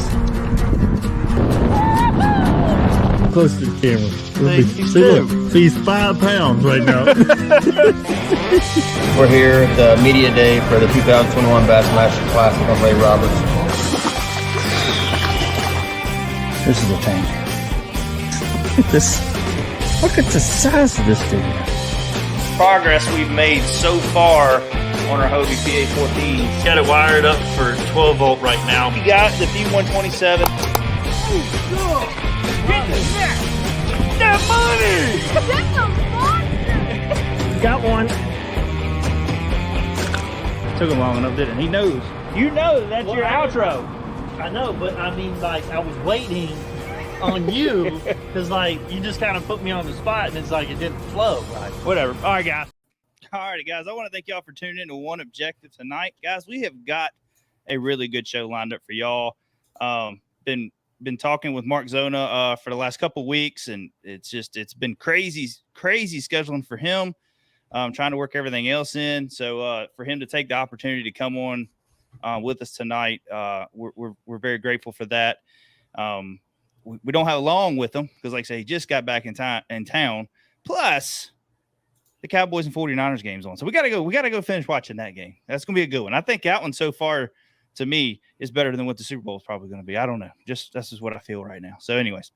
guys. Close to the camera. Look, he's 5 pounds right now. We're here at the media day for the 2021 Bassmaster Classic on Ray Roberts. this is a tank. Look at the size of this thing. Progress we've made so far on our Hobie PA14. Got it wired up for 12 volt right now. We got the P127. That money! That's a monster! Got one. Took him long enough, didn't it? He knows. You know that's your outro. I know, but I mean, like, I was waiting on you because, like, you just kind of put me on the spot and it's like it didn't flow. Right? Whatever. All right, guys. All right, guys. I want to thank y'all for tuning in to One Objective tonight. Guys, we have got a really good show lined up for y'all. Been talking with Mark Zona for the last couple weeks, and it's been crazy scheduling for him. Trying to work everything else in. So for him to take the opportunity to come on with us tonight, we're very grateful for that. We don't have long with him because, like I say, he just got back in town. Plus, the Cowboys and 49ers game's on, so we gotta go finish watching that game. That's gonna be a good one. I think that one so far, to me, is better than what the Super Bowl is probably gonna be. I don't know. That's just what I feel right now. So, anyways,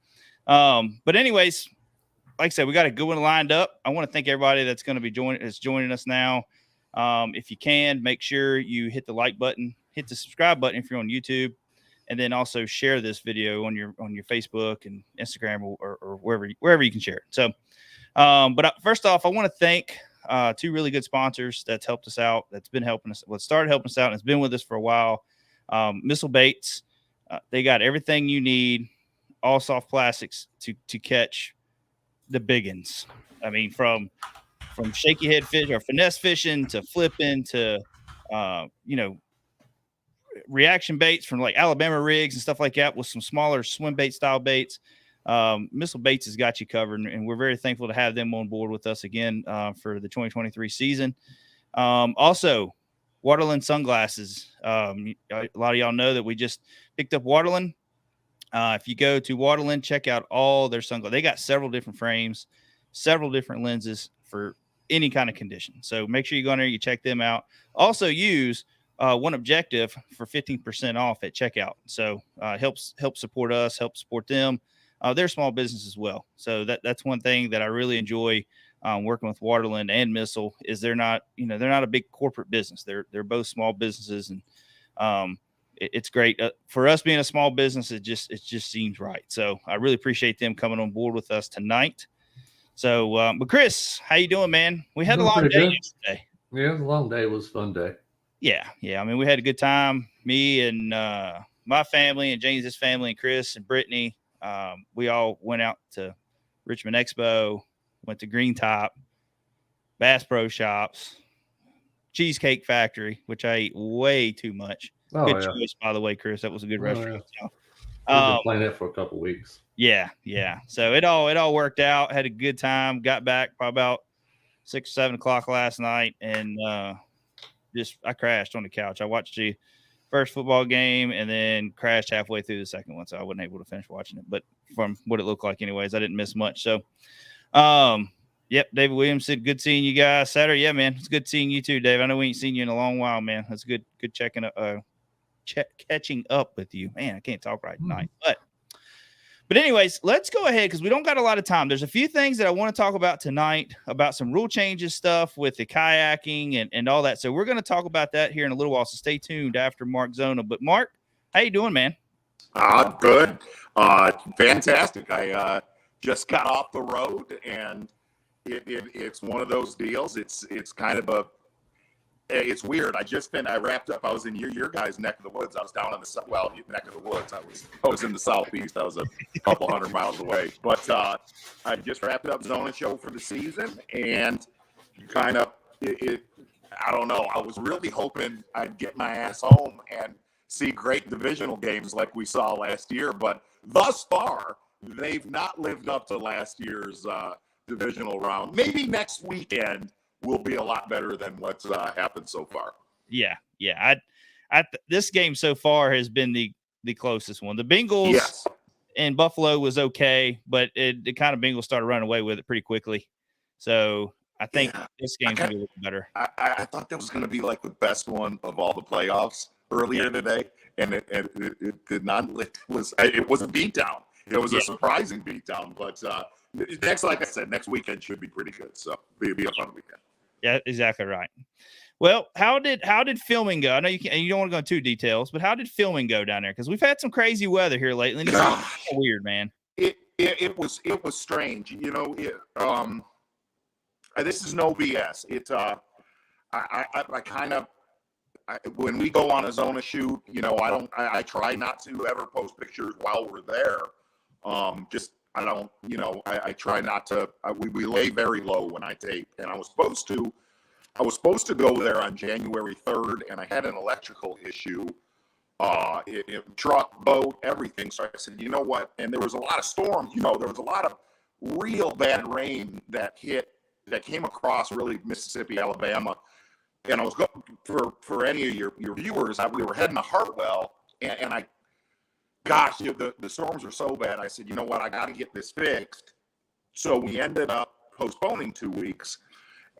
like I said, we got a good one lined up. I want to thank everybody that's going to be joining us now. If you can, make sure you hit the like button, hit the subscribe button if you're on YouTube, and then also share this video on your Facebook and Instagram or wherever you can share it. So, but first off, I want to thank two really good sponsors that's helped us out. That's been helping us. Well, started helping us out and it's been with us for a while. Missile Baits, they got everything you need, all soft plastics to catch the biggins. I mean, from shaky head fish or finesse fishing to flipping to reaction baits from like Alabama rigs and stuff like that with some smaller swim bait style baits. Missile Baits has got you covered, and we're very thankful to have them on board with us again for the 2023 season. Also, Waterland sunglasses. A lot of y'all know that we just picked up Waterland. If you go to Waterland, check out all their sunglasses. They got several different frames, several different lenses for any kind of condition. So make sure you go in there, you check them out. Also use One Objective for 15% off at checkout. So helps support us, help support them. They're a small business as well. So that's one thing that I really enjoy working with Waterland and Missile is they're not a big corporate business. They're both small businesses, and it's great for us being a small business. It just seems right. So I really appreciate them coming on board with us tonight. So, but Chris, how you doing, man? We had a long day yesterday. Yeah, it was a long day. It was a fun day. Yeah. I mean, we had a good time. Me and my family and James's family and Chris and Brittany. We all went out to Richmond Expo, went to Green Top, Bass Pro Shops, Cheesecake Factory, which I ate way too much. Good choice, by the way, Chris. That was a good restaurant. Yeah. We've been playing that for a couple of weeks. Yeah. So it all worked out. Had a good time. Got back by about 6 or 7 o'clock last night, and I crashed on the couch. I watched the first football game and then crashed halfway through the second one, so I wasn't able to finish watching it. But from what it looked like, anyways, I didn't miss much. So, yep, David Williams said, good seeing you guys Saturday. Yeah, man, it's good seeing you too, Dave. I know we ain't seen you in a long while, man. That's good catching up with you. Man, I can't talk right tonight. But anyways, let's go ahead because we don't got a lot of time. There's a few things that I want to talk about tonight about some rule changes stuff with the kayaking and all that. So we're going to talk about that here in a little while. So stay tuned after Mark Zona. But Mark, how you doing, man? Good. Fantastic. I just got off the road, and it's one of those deals. It's kind of it's weird. I wrapped up. I was in your guys' neck of the woods. I was down on the neck of the woods. I was in the southeast. I was a couple hundred miles away. But I just wrapped up Zona show for the season, and kind of I don't know. I was really hoping I'd get my ass home and see great divisional games like we saw last year. But thus far, they've not lived up to last year's divisional round. Maybe next weekend will be a lot better than what's happened so far. Yeah. This game so far has been the the closest one. The Bengals Yes. and Buffalo was okay, but the kind of Bengals started running away with it pretty quickly. So I think this game's going to be a little better. I thought that was going to be like the best one of all the playoffs earlier today, and it did not. It was a beatdown. It was a surprising beatdown, but like I said, next weekend should be pretty good. So it'll be a fun weekend. Yeah, exactly right. Well, how did filming go? I know you don't want to go into too details, but how did filming go down there? Because we've had some crazy weather here lately. And it's weird, man. It was strange. You know, this is no BS. When we go on a Zona shoot, you know, I try not to ever post pictures while we're there. I try not to. We lay very low when I tape, and I was supposed to go there on January 3rd, and I had an electrical issue, truck, boat, everything. So I said, you know what? And there was a lot of storms. You know, there was a lot of real bad rain that came across really Mississippi, Alabama. And I was going for any of your viewers. We were heading to Hartwell, and the storms were so bad. I said, you know what? I got to get this fixed. So we ended up postponing 2 weeks.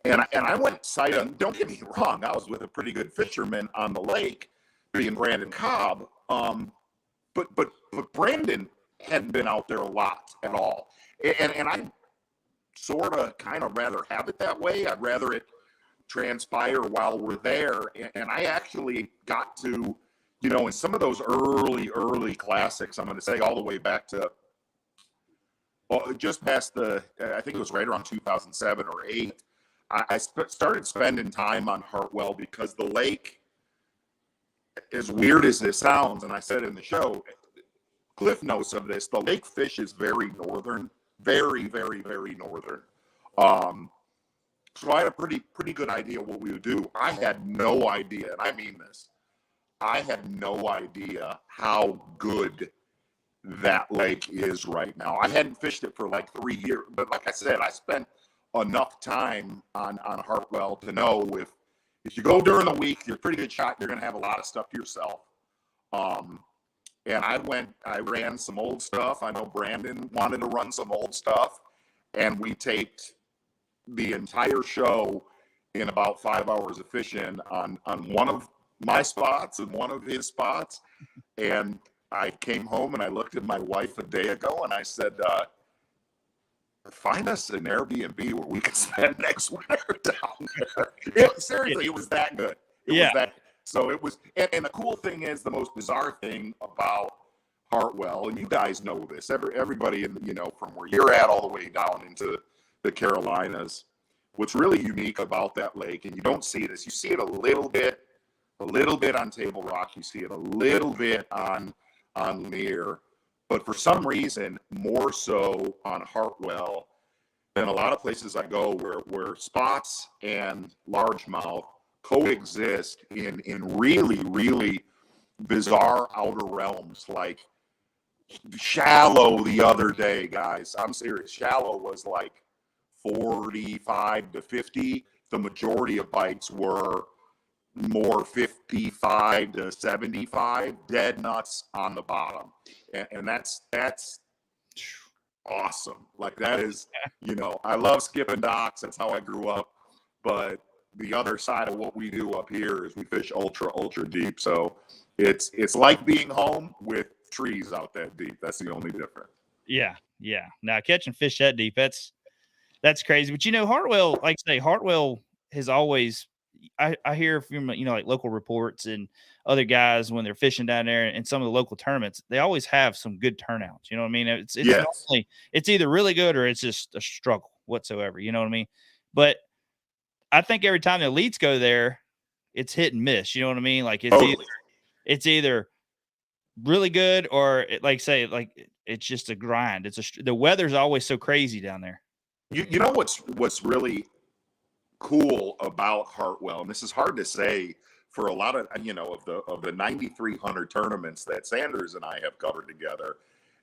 And I went sight on. Don't get me wrong. I was with a pretty good fisherman on the lake, being Brandon Cobb. But Brandon hadn't been out there a lot at all. And I sort of kind of rather have it that way. I'd rather it transpire while we're there. And I actually got to, you know, in some of those early classics, I'm going to say all the way back to just past I think it was right around 2007 or 8. I started spending time on Hartwell because the lake, as weird as this sounds, and I said in the show, Cliff knows of this, the lake fish is very northern, very, very, very northern. So I had a pretty good idea what we would do. I had no idea, and I mean this, I had no idea how good that lake is right now. I hadn't fished it for like 3 years, but like I said, I spent enough time on Hartwell to know if you go during the week, you're a pretty good shot. You're going to have a lot of stuff to yourself. And I ran some old stuff. I know Brandon wanted to run some old stuff, and we taped the entire show in about 5 hours of fishing on one of my spots and one of his spots. And I came home and I looked at my wife a day ago and I said, find us an Airbnb where we can spend next winter down there. Seriously, it was that good. So it was, and the cool thing is, the most bizarre thing about Hartwell, and you guys know this, everybody from where you're at all the way down into the Carolinas, what's really unique about that lake, and you don't see this, you see it a little bit on Table Rock, you see it a little bit on Lanier, but for some reason, more so on Hartwell than a lot of places I go where spots and largemouth coexist in really, really bizarre outer realms. Like shallow the other day, guys. I'm serious. Shallow was like 45 to 50. The majority of bites were more 55 to 75, dead nuts on the bottom. And that's awesome. Like that is, I love skipping docks. That's how I grew up. But the other side of what we do up here is we fish ultra deep. So it's like being home with trees out that deep. That's the only difference. Yeah. Now catching fish that deep, that's crazy. But Hartwell, like I say, Hartwell has always, I hear from like local reports and other guys when they're fishing down there and some of the local tournaments, they always have some good turnouts. You know what I mean? It's normally, it's either really good or it's just a struggle whatsoever. You know what I mean? But I think every time the elites go there, it's hit and miss. You know what I mean? Like it's either really good or it's just a grind. The weather's always so crazy down there. You know what's really cool about Hartwell, and this is hard to say for a lot of of the 9,300 tournaments that Sanders and I have covered together,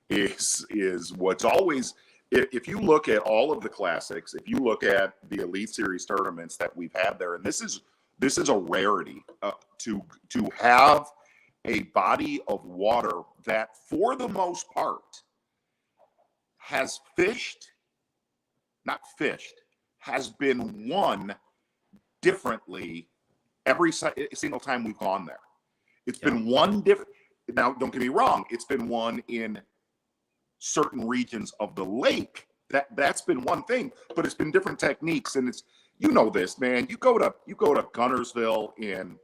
is what's always, if you look at all of the classics, if you look at the Elite Series tournaments that we've had there, and this is a rarity to have a body of water that, for the most part, has has been won differently every single time we've gone there. It's been one different. Now, don't get me wrong. It's been one in certain regions of the lake. That's been one thing, but it's been different techniques. And it's, you know this, man. You go to Gunnersville in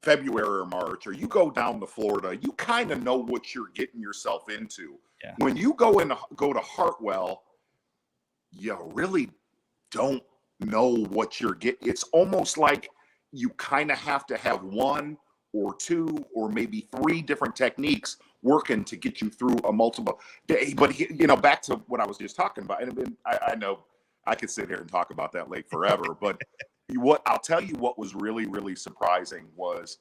February or March, or you go down to Florida, you kind of know what you're getting yourself into. Yeah. When you go to Hartwell, you really don't know what you're getting. It's almost like you kind of have to have one or two or maybe three different techniques working to get you through a multiple day. But you know, back to what I was just talking about, and I know I could sit here and talk about that lake forever, but what I'll tell you, what was really, really surprising was,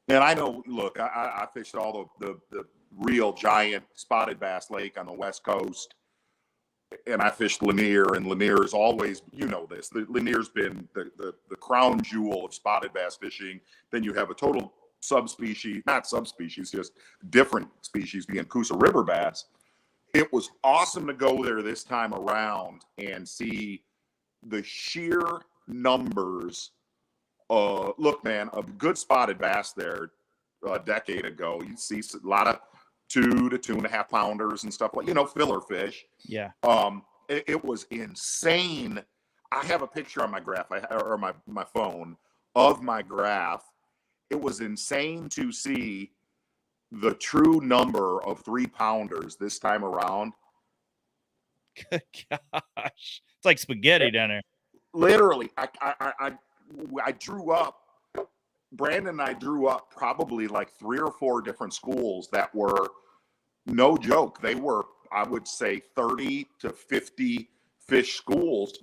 and I know, look, I fished all the real giant spotted bass lake on the West Coast, and I fished Lanier, and Lanier is always, you know this, Lanier's been the crown jewel of spotted bass fishing. Then you have a total not subspecies, just different species being Coosa River bass. It was awesome to go there this time around and see the sheer numbers. Look, man, a good spotted bass there a decade ago, you'd see a lot of 2 to 2.5 pounders and stuff like, you know, filler fish. Yeah. It was insane. I have a picture on my graph, or my phone, of my graph. It was insane to see the true number of 3-pounders this time around. Good gosh, it's like spaghetti down there. Literally, I drew up. Brandon and I drew up probably like 3 or 4 different schools that were, no joke, they were, I would say, 30 to 50 fish schools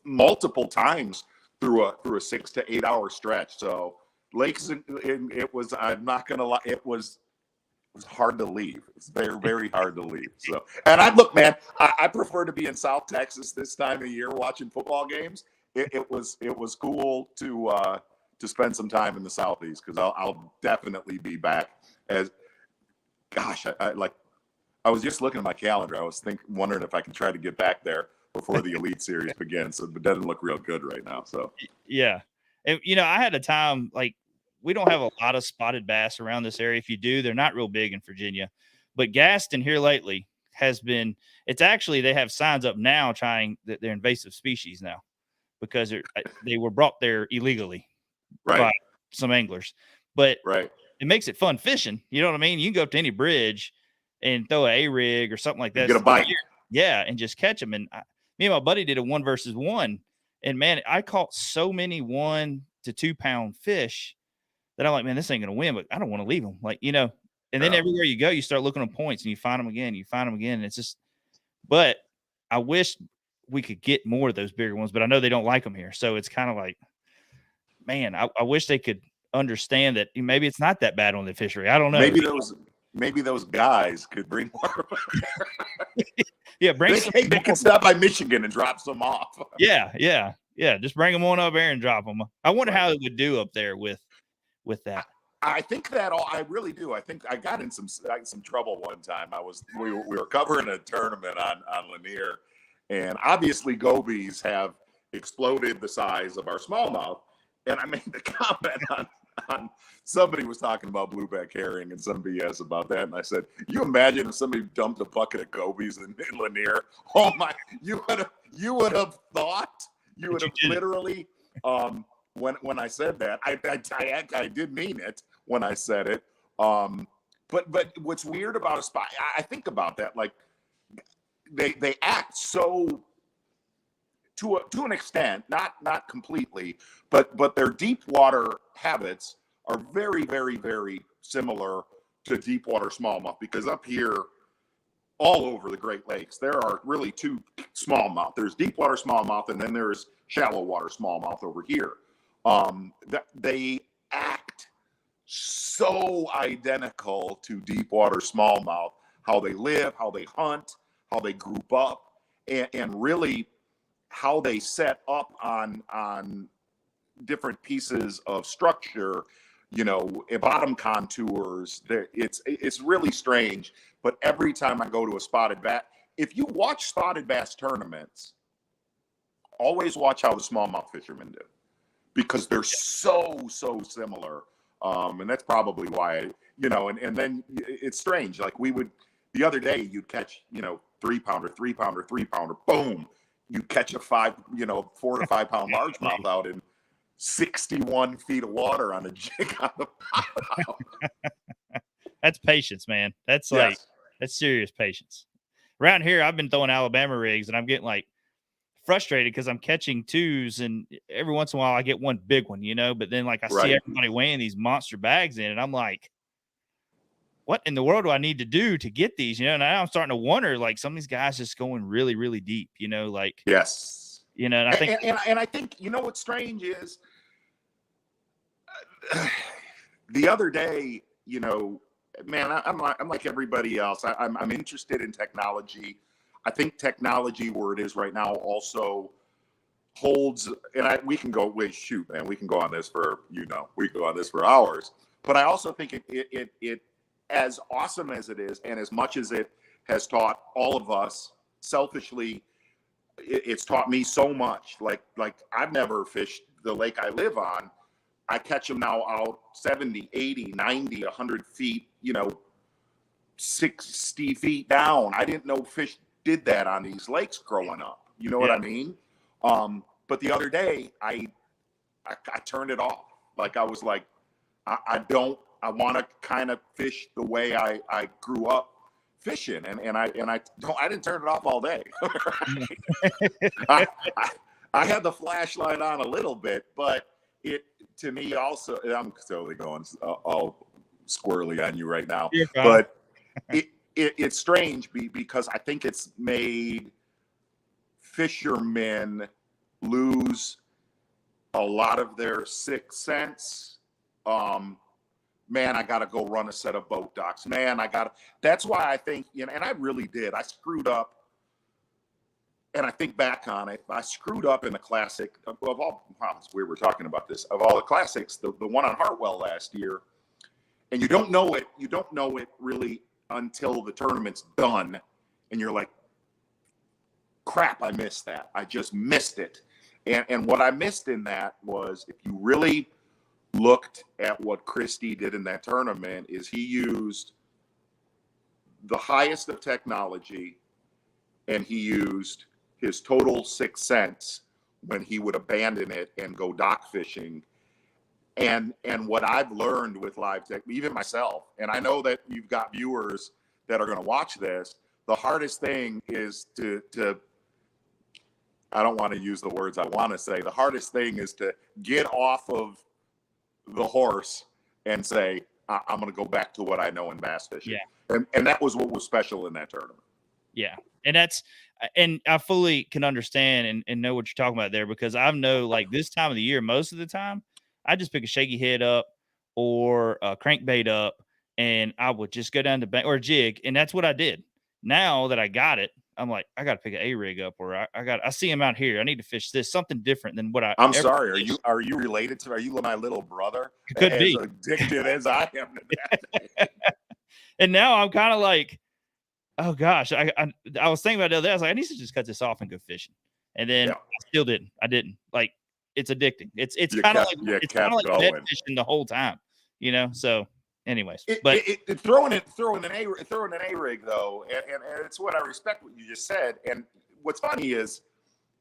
multiple times through a 6 to 8 hour stretch. So lakes, it was, I'm not gonna lie, it was hard to leave. It's very, very hard to leave. So, and look, man, I prefer to be in South Texas this time of year watching football games. It was cool to spend some time in the Southeast, because I'll definitely be back. As gosh, I was just looking at my calendar. I was wondering if I can try to get back there before the Elite Series begins. So it doesn't look real good right now. So yeah, and you know, I had a time, like, we don't have a lot of spotted bass around this area. If you do, they're not real big in Virginia. But Gaston here lately has been, it's actually, they have signs up now trying that they're invasive species now, because they were brought there illegally by some anglers. But it makes it fun fishing. You know what I mean? You can go up to any bridge and throw a rig or something like that. Get a bite. Yeah, and just catch them. And me and my buddy did a 1 versus 1. And man, I caught so many 1 to 2 pound fish that I'm like, man, this ain't gonna win, but I don't want to leave them. Like, you know, and then everywhere you go, you start looking at points and you find them again, and it's just, but I wish we could get more of those bigger ones, but I know they don't like them here. So it's kind of like, man, I wish they could understand that maybe it's not that bad on the fishery. I don't know. Maybe those guys could bring more. Yeah, they can stop by Michigan and drop some off. Yeah. Just bring them on up there and drop them. I wonder how it would do up there with that. I think that I really do. I think I got in some trouble one time. We were covering a tournament on Lanier, and obviously gobies have exploded the size of our smallmouth. And I made the comment on somebody was talking about blueback herring and some BS about that, and I said, "You imagine if somebody dumped a bucket of gobies in Lanier? Oh my! You would have thought, you would have literally." When I said that, I did mean it when I said it. But what's weird about a spot, I think about that, like they act so to an extent, not completely, but their deep water habits are very, very, very similar to deep water smallmouth, because up here, all over the Great Lakes, there are really 2 smallmouth. There's deep water smallmouth, and then there's shallow water smallmouth over here. That they act so identical to deep water smallmouth, how they live, how they hunt, how they group up, and really how they set up on different pieces of structure. bottom contours. It's really strange. But every time I go to a spotted bass, if you watch spotted bass tournaments, always watch how the smallmouth fishermen do, because they're so similar. And that's probably why, and then it's strange. Like the other day you'd catch, 3-pounder, 3-pounder, 3-pounder, boom. You catch a 4 to 5 pound largemouth out in 61 feet of water on a jig on the bottom. That's patience, man. That's that's serious patience. Around here, I've been throwing Alabama rigs, and I'm getting like frustrated because I'm catching 2s, and every once in a while I get one big one, but then like I see everybody weighing these monster bags in, and I'm like, what in the world do I need to do to get these? And now I'm starting to wonder, like, some of these guys just going really, really deep, like, yes. And I think, and I think, what's strange is the other day, man, I'm like everybody else. I'm interested in technology. I think technology where it is right now also holds, and we can go, shoot, man, we can go on this for, we can go on this for hours. But I also think it as awesome as it is, and as much as it has taught all of us selfishly, it's taught me so much. Like I've never fished the lake I live on. I catch them now out 70, 80, 90, 100 feet, 60 feet down. I didn't know fish did that on these lakes growing up. You know what I mean? But the other day I turned it off. Like I was like, I want to kind of fish the way I grew up fishing, and I didn't turn it off all day. I had the flashlight on a little bit, but it, to me also, I'm totally going all squirrely on you right now, but it's strange because I think it's made fishermen lose a lot of their sixth sense. Man, I got to go run a set of boat docks. Man, that's why I think, and I really did. I screwed up. And I think back on it, I screwed up in the classic of all, we were talking about this, of all the classics, the one on Hartwell last year. And you don't know it really until the tournament's done. And you're like, crap, I missed that. I just missed it. And what I missed in that was, if you really looked at what Christie did in that tournament, is he used the highest of technology, and he used his total sixth sense when he would abandon it and go dock fishing. And what I've learned with live tech, even myself, and I know that you've got viewers that are going to watch this, the hardest thing is to I don't want to use the words I want to say. The hardest thing is to get off of the horse and say, I'm going to go back to what I know in bass fishing. Yeah. And that was what was special in that tournament. Yeah. And I fully can understand and know what you're talking about there, because I know, like, this time of the year, most of the time, I just pick a shaky head up or a crankbait up, and I would just go down to bank or a jig. And that's what I did. Now that I got it, I'm like, I got to pick an A-rig up, or I see him out here. I need to fish this, something different than what I'm sorry. Are you related to, are you my little brother? Could be. As addicted as I am to that. And now I'm kind of like, oh gosh, I was thinking about it the other day. I was like, I need to just cut this off and go fishing. And then I still didn't. I didn't. Like, it's addicting. It's kind of like bed fishing the whole time, So, anyways, throwing an A-rig though, and it's what I respect what you just said. And what's funny is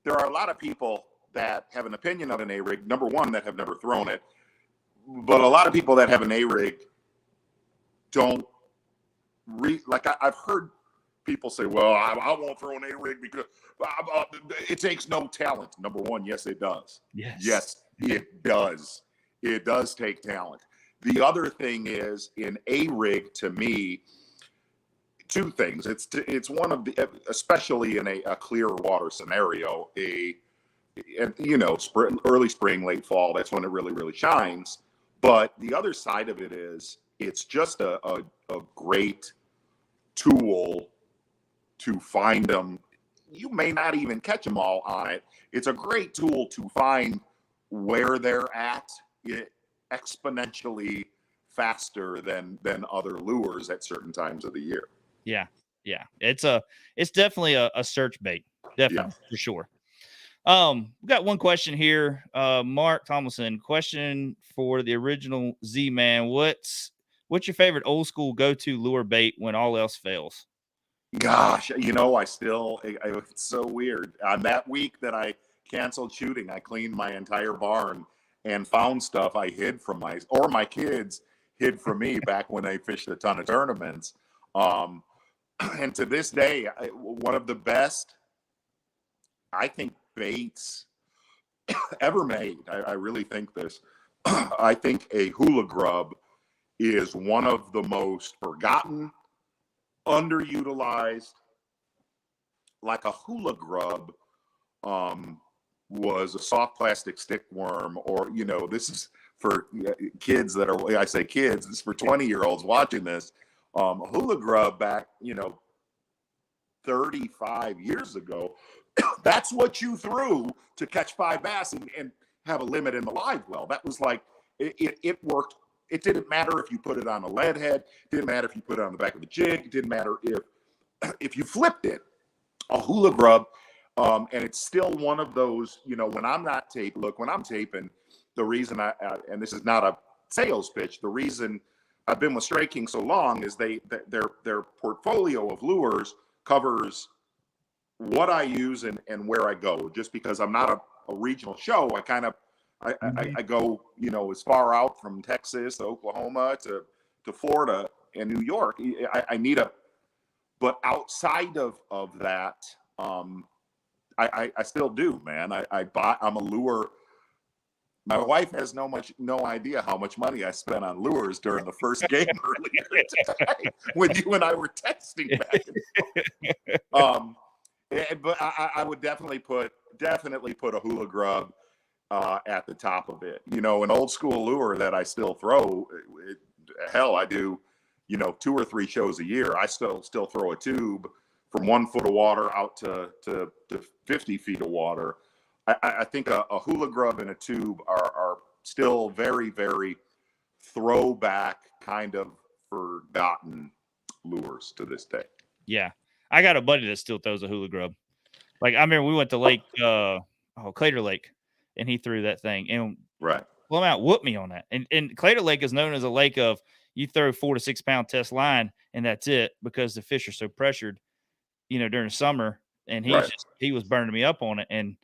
there are a lot of people that have an opinion of an A-rig. Number one, that have never thrown it, but a lot of people that have an A-rig don't like. I've heard people say, well, I won't throw an A-rig because it takes no talent. Number one, yes, it does. Yes, it does. It does take talent. The other thing is, in A-rig, to me, two things. It's one of the, especially in a clear water scenario, early spring, late fall, that's when it really, really shines. But the other side of it is, it's just a great tool to find them. You may not even catch them all on it. It's a great tool to find where they're at exponentially faster than other lures at certain times of the year. Yeah. Yeah. It's definitely a search bait. Definitely for sure. We got one question here. Mark Tomlinson, question for the original Z-Man. What's your favorite old school go-to lure bait when all else fails? Gosh, it's so weird. On that week that I canceled shooting, I cleaned my entire barn and found stuff I hid from my kids hid from me back when I fished a ton of tournaments. And to this day, one of the best, I think, baits ever made. I really think this. I think a hula grub is one of the most forgotten, underutilized. Like a hula grub was a soft plastic stick worm, or this is for kids that are, I say kids, this is for 20-year-olds watching this. A hula grub back 35 years ago, that's what you threw to catch 5 bass and have a limit in the live well. That was like, it worked. It didn't matter if you put it on a lead head. It didn't matter if you put it on the back of the jig. It didn't matter if you flipped it. A hula grub, and it's still one of those, when I'm not taping, when I'm taping, the reason and this is not a sales pitch, the reason I've been with Stray King so long is their portfolio of lures covers what I use and where I go. Just because I'm not a regional show, I go, as far out from Texas to Oklahoma to Florida and New York. I need but outside of that, I still do, man. I'm a lure. My wife has no idea how much money I spent on lures during the first game earlier today when you and I were texting back and forth. But I would definitely put a hula grub at the top of it. An old school lure that I still throw. Hell, I do. 2 or 3 shows a year. I still throw a tube from 1 foot of water out to 50 feet of water. I think a hula grub and a tube are still very, very throwback, kind of forgotten lures to this day. Yeah. I got a buddy that still throws a hula grub. Like, I remember we went to Lake, Claytor Lake, and he threw that thing. And right. Plum out whooped me on that. And Claytor Lake is known as a lake of you throw 4 to 6 pound test line, and that's it, because the fish are so pressured, during the summer. And he was burning me up on it. And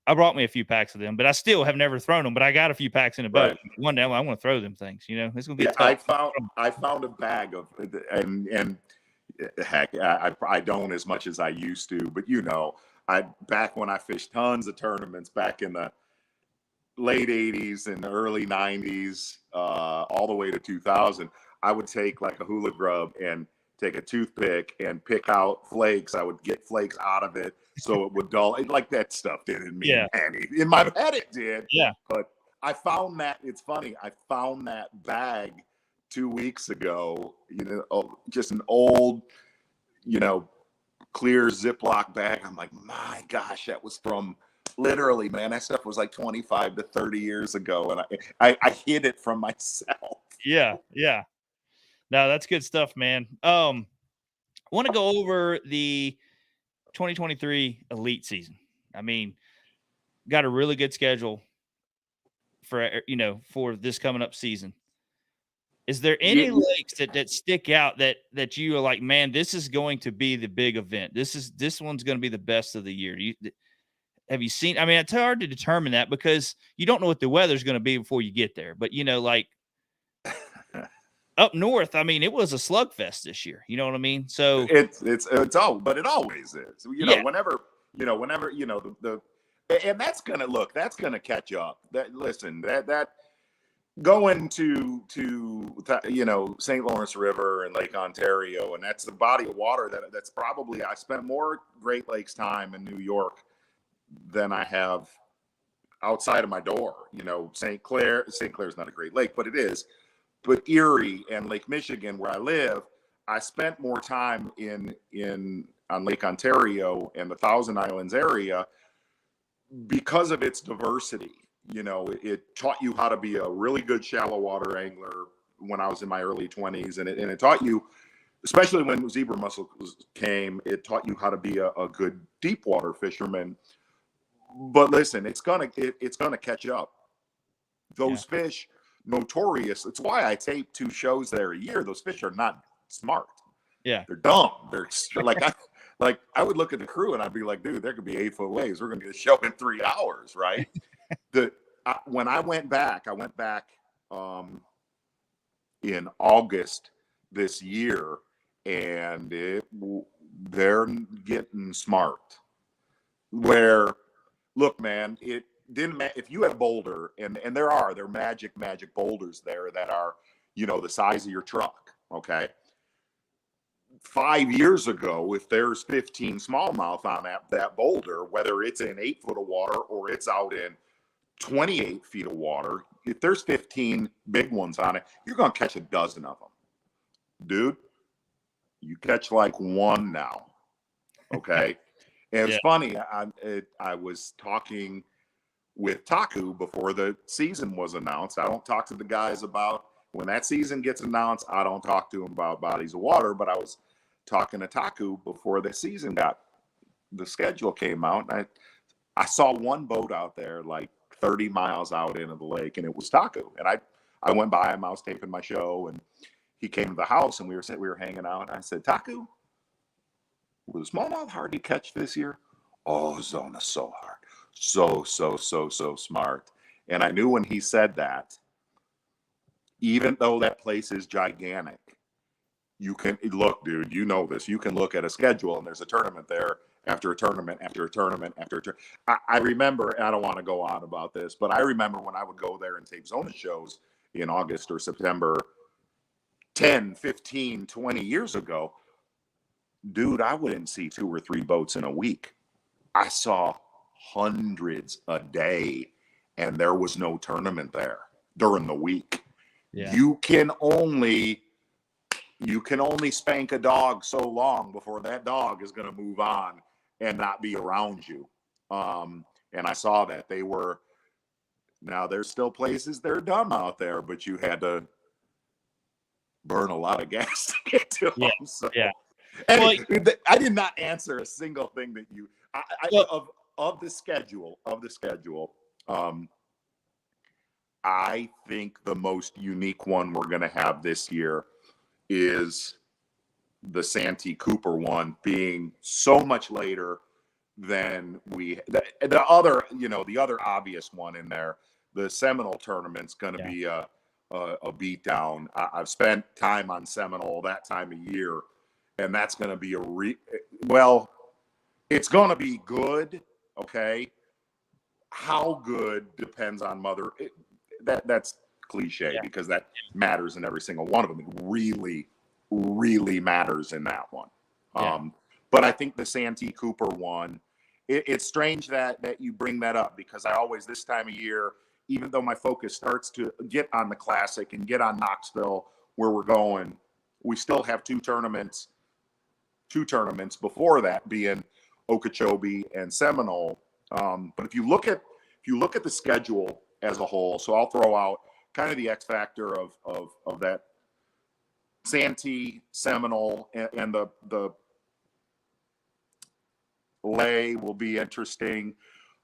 I brought me a few packs of them, but I still have never thrown them. But I got a few packs in the boat. Right. One day I want to throw them things. It's gonna be. Yeah, I found a bag of, and heck, I don't as much as I used to. But back when I fished tons of tournaments back in the late 80s and early 90s, all the way to 2000, I would take like a hula grub and take a toothpick and pick out flakes. I would get flakes out of it so it would dull. Like that stuff didn't mean anything. In my head it did. Yeah. But I found that, it's funny, I found that bag 2 weeks ago, just an old, clear Ziploc bag. I'm like, my gosh, that was from literally, man, that stuff was like 25 to 30 years ago. And I hid it from myself. Yeah. Yeah. No, that's good stuff, man. I want to go over the 2023 elite season. I mean, got a really good schedule for this coming up season. Is there any lakes that stick out that you are like, man, this is going to be the big event? This one's going to be the best of the year. Have you seen? I mean, it's hard to determine that because you don't know what the weather's going to be before you get there. But like up north, I mean, it was a slugfest this year. You know what I mean? So it's all, but it always is. Whenever and that's gonna catch up. That going to St. Lawrence River and Lake Ontario, and that's the body of water that's probably, I spent more Great Lakes time in New York than I have outside of my door. St. Clair's not a Great Lake, but it is. But Erie and Lake Michigan, where I live, I spent more time on Lake Ontario and the Thousand Islands area because of its diversity. you know, it taught you how to be a really good shallow water angler when I was in my early 20s. And it taught you, especially when zebra mussels came, it taught you how to be a good deep water fisherman. But listen, it's gonna catch up. Those fish, notorious. It's why I tape 2 shows there a year. Those fish are not smart. Yeah. They're dumb. They're like I would look at the crew and I'd be like, dude, there could be 8-foot waves. We're gonna get a show in 3 hours, right? When I went back in August this year, and they're getting smart. Where, look, man, it didn't matter if you have boulder, and there are magic boulders there that are, you know, the size of your truck. Okay. 5 years ago, if there's 15 smallmouth on that boulder, whether it's in 8 foot of water or it's out in 28 feet of water, if there's 15 big ones on it, you're going to catch a dozen of them. Dude, you catch like 1 now. Okay. And it's funny. I was talking with Taku before the season was announced. I don't talk to the guys about when that season gets announced. I don't talk to them about bodies of water, but I was talking to Taku before the schedule came out. And I saw one boat out there like 30 miles out into the lake, and it was Taku. And I went by him. I was taping my show, and he came to the house, and we were hanging out. And I said, Taku, was smallmouth hard to catch this year? Oh, Zona, so hard. So smart. And I knew when he said that, even though that place is gigantic, you can look, dude, you know this. You can look at a schedule and there's a tournament there after a tournament after a tournament after a tournament. I remember, and I don't want to go on about this, but I remember when I would go there and tape Zona shows in August or September 10, 15, 20 years ago, dude, I wouldn't see 2 or 3 boats in a week. I saw hundreds a day, and there was no tournament there during the week. Yeah. You can only spank a dog so long before that dog is going to move on and not be around you. And I saw that now there's still places they're dumb out there, but you had to burn a lot of gas to get to them. So. Yeah. Anyway, I did not answer a single thing that you of the schedule. I think the most unique one we're going to have this year is the Santee Cooper one, being so much later than the other obvious one in there. The Seminole tournament's going to be a beatdown. I've spent time on Seminole that time of year, and that's going to be it's going to be good. Okay. How good depends on mother. That's cliche because that matters in every single one of them. It really, really matters in that one. But I think the Santee Cooper one, it's strange that you bring that up, because I always, this time of year, even though my focus starts to get on the Classic and get on Knoxville, where we're going, we still have two tournaments before that, being Okeechobee and Seminole. But if you look at the schedule as a whole, so I'll throw out kind of the X factor of that Santee, Seminole, and the lay will be interesting.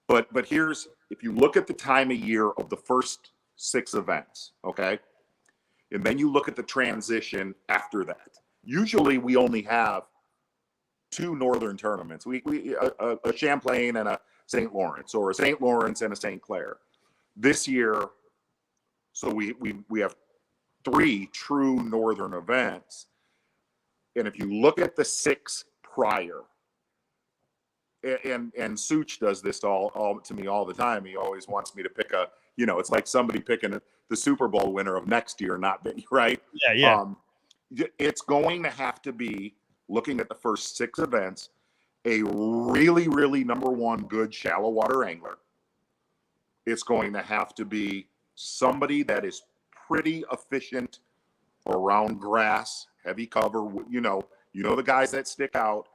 But here's, if you look at the time of year of the first 6 events, okay, and then you look at the transition after that. Usually we only have 2 northern tournaments. A Champlain and a St. Lawrence, or a St. Lawrence and a St. Clair. This year, so we have 3 true northern events. And if you look at the 6 prior, and Such does this all to me all the time. He always wants me to pick it's like somebody picking the Super Bowl winner of next year, not right? Yeah. It's going to have to be, looking at the first 6 events, a really, really number one good shallow water angler. It's going to have to be somebody that is pretty efficient around grass, heavy cover. You know the guys that stick out,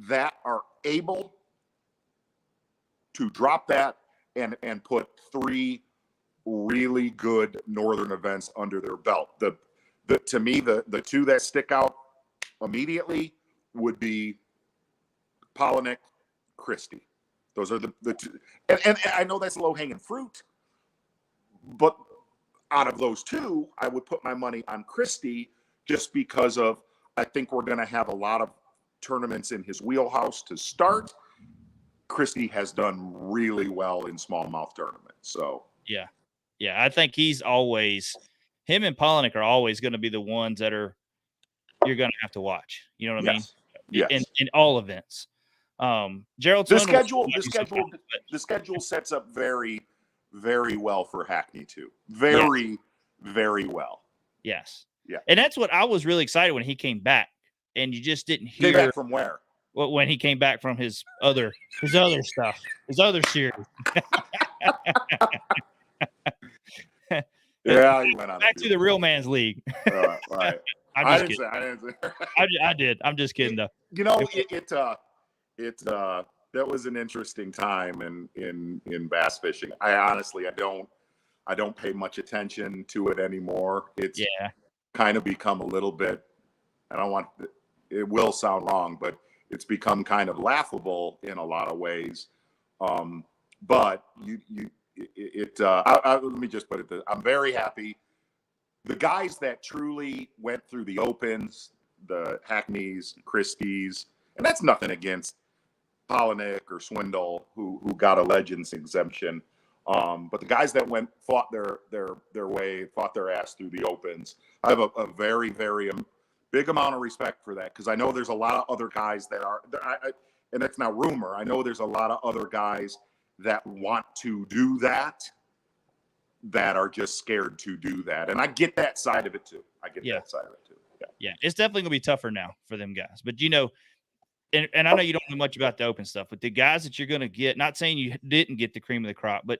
that are able to drop that and put 3 really good Northern events under their belt. To me, the two that stick out immediately would be Polinick, Christie. Those are the two. And I know that's low hanging fruit, but out of those two, I would put my money on Christie just because of I think we're going to have a lot of tournaments in his wheelhouse to start. Christie has done really well in smallmouth tournaments. So Yeah. I think him and Polinick are always going to be the ones that you're going to have to watch. You know what I mean? Yes. In all events. Gerald The Swindle, schedule sets up very, very well for Hackney too. Very, very well. Yes. Yeah. And that's what I was really excited when he came back. And you just didn't hear Came back from where? When he came back from his other stuff, his other series. Yeah, he went on back to the real man's league. Right. I didn't say. I did. I'm just kidding though. You know, that was an interesting time in bass fishing. I don't pay much attention to it anymore. It's kind of become a little bit, it will sound wrong, but it's become kind of laughable in a lot of ways. But let me just put it this, I'm very happy. The guys that truly went through the opens, the Hackneys, Christies, and that's nothing against Polinick or Swindle who got a Legends exemption. But the guys that fought their way, fought their ass through the opens, I have a very, very big amount of respect for that, because I know there's a lot of other guys that are, and that's not rumor. I know there's a lot of other guys that want to do that are just scared to do that, and I get that side of it too. That side of it too. Yeah, it's definitely gonna be tougher now for them guys. But and I know you don't know much about the open stuff, but the guys that you're gonna get, not saying you didn't get the cream of the crop, but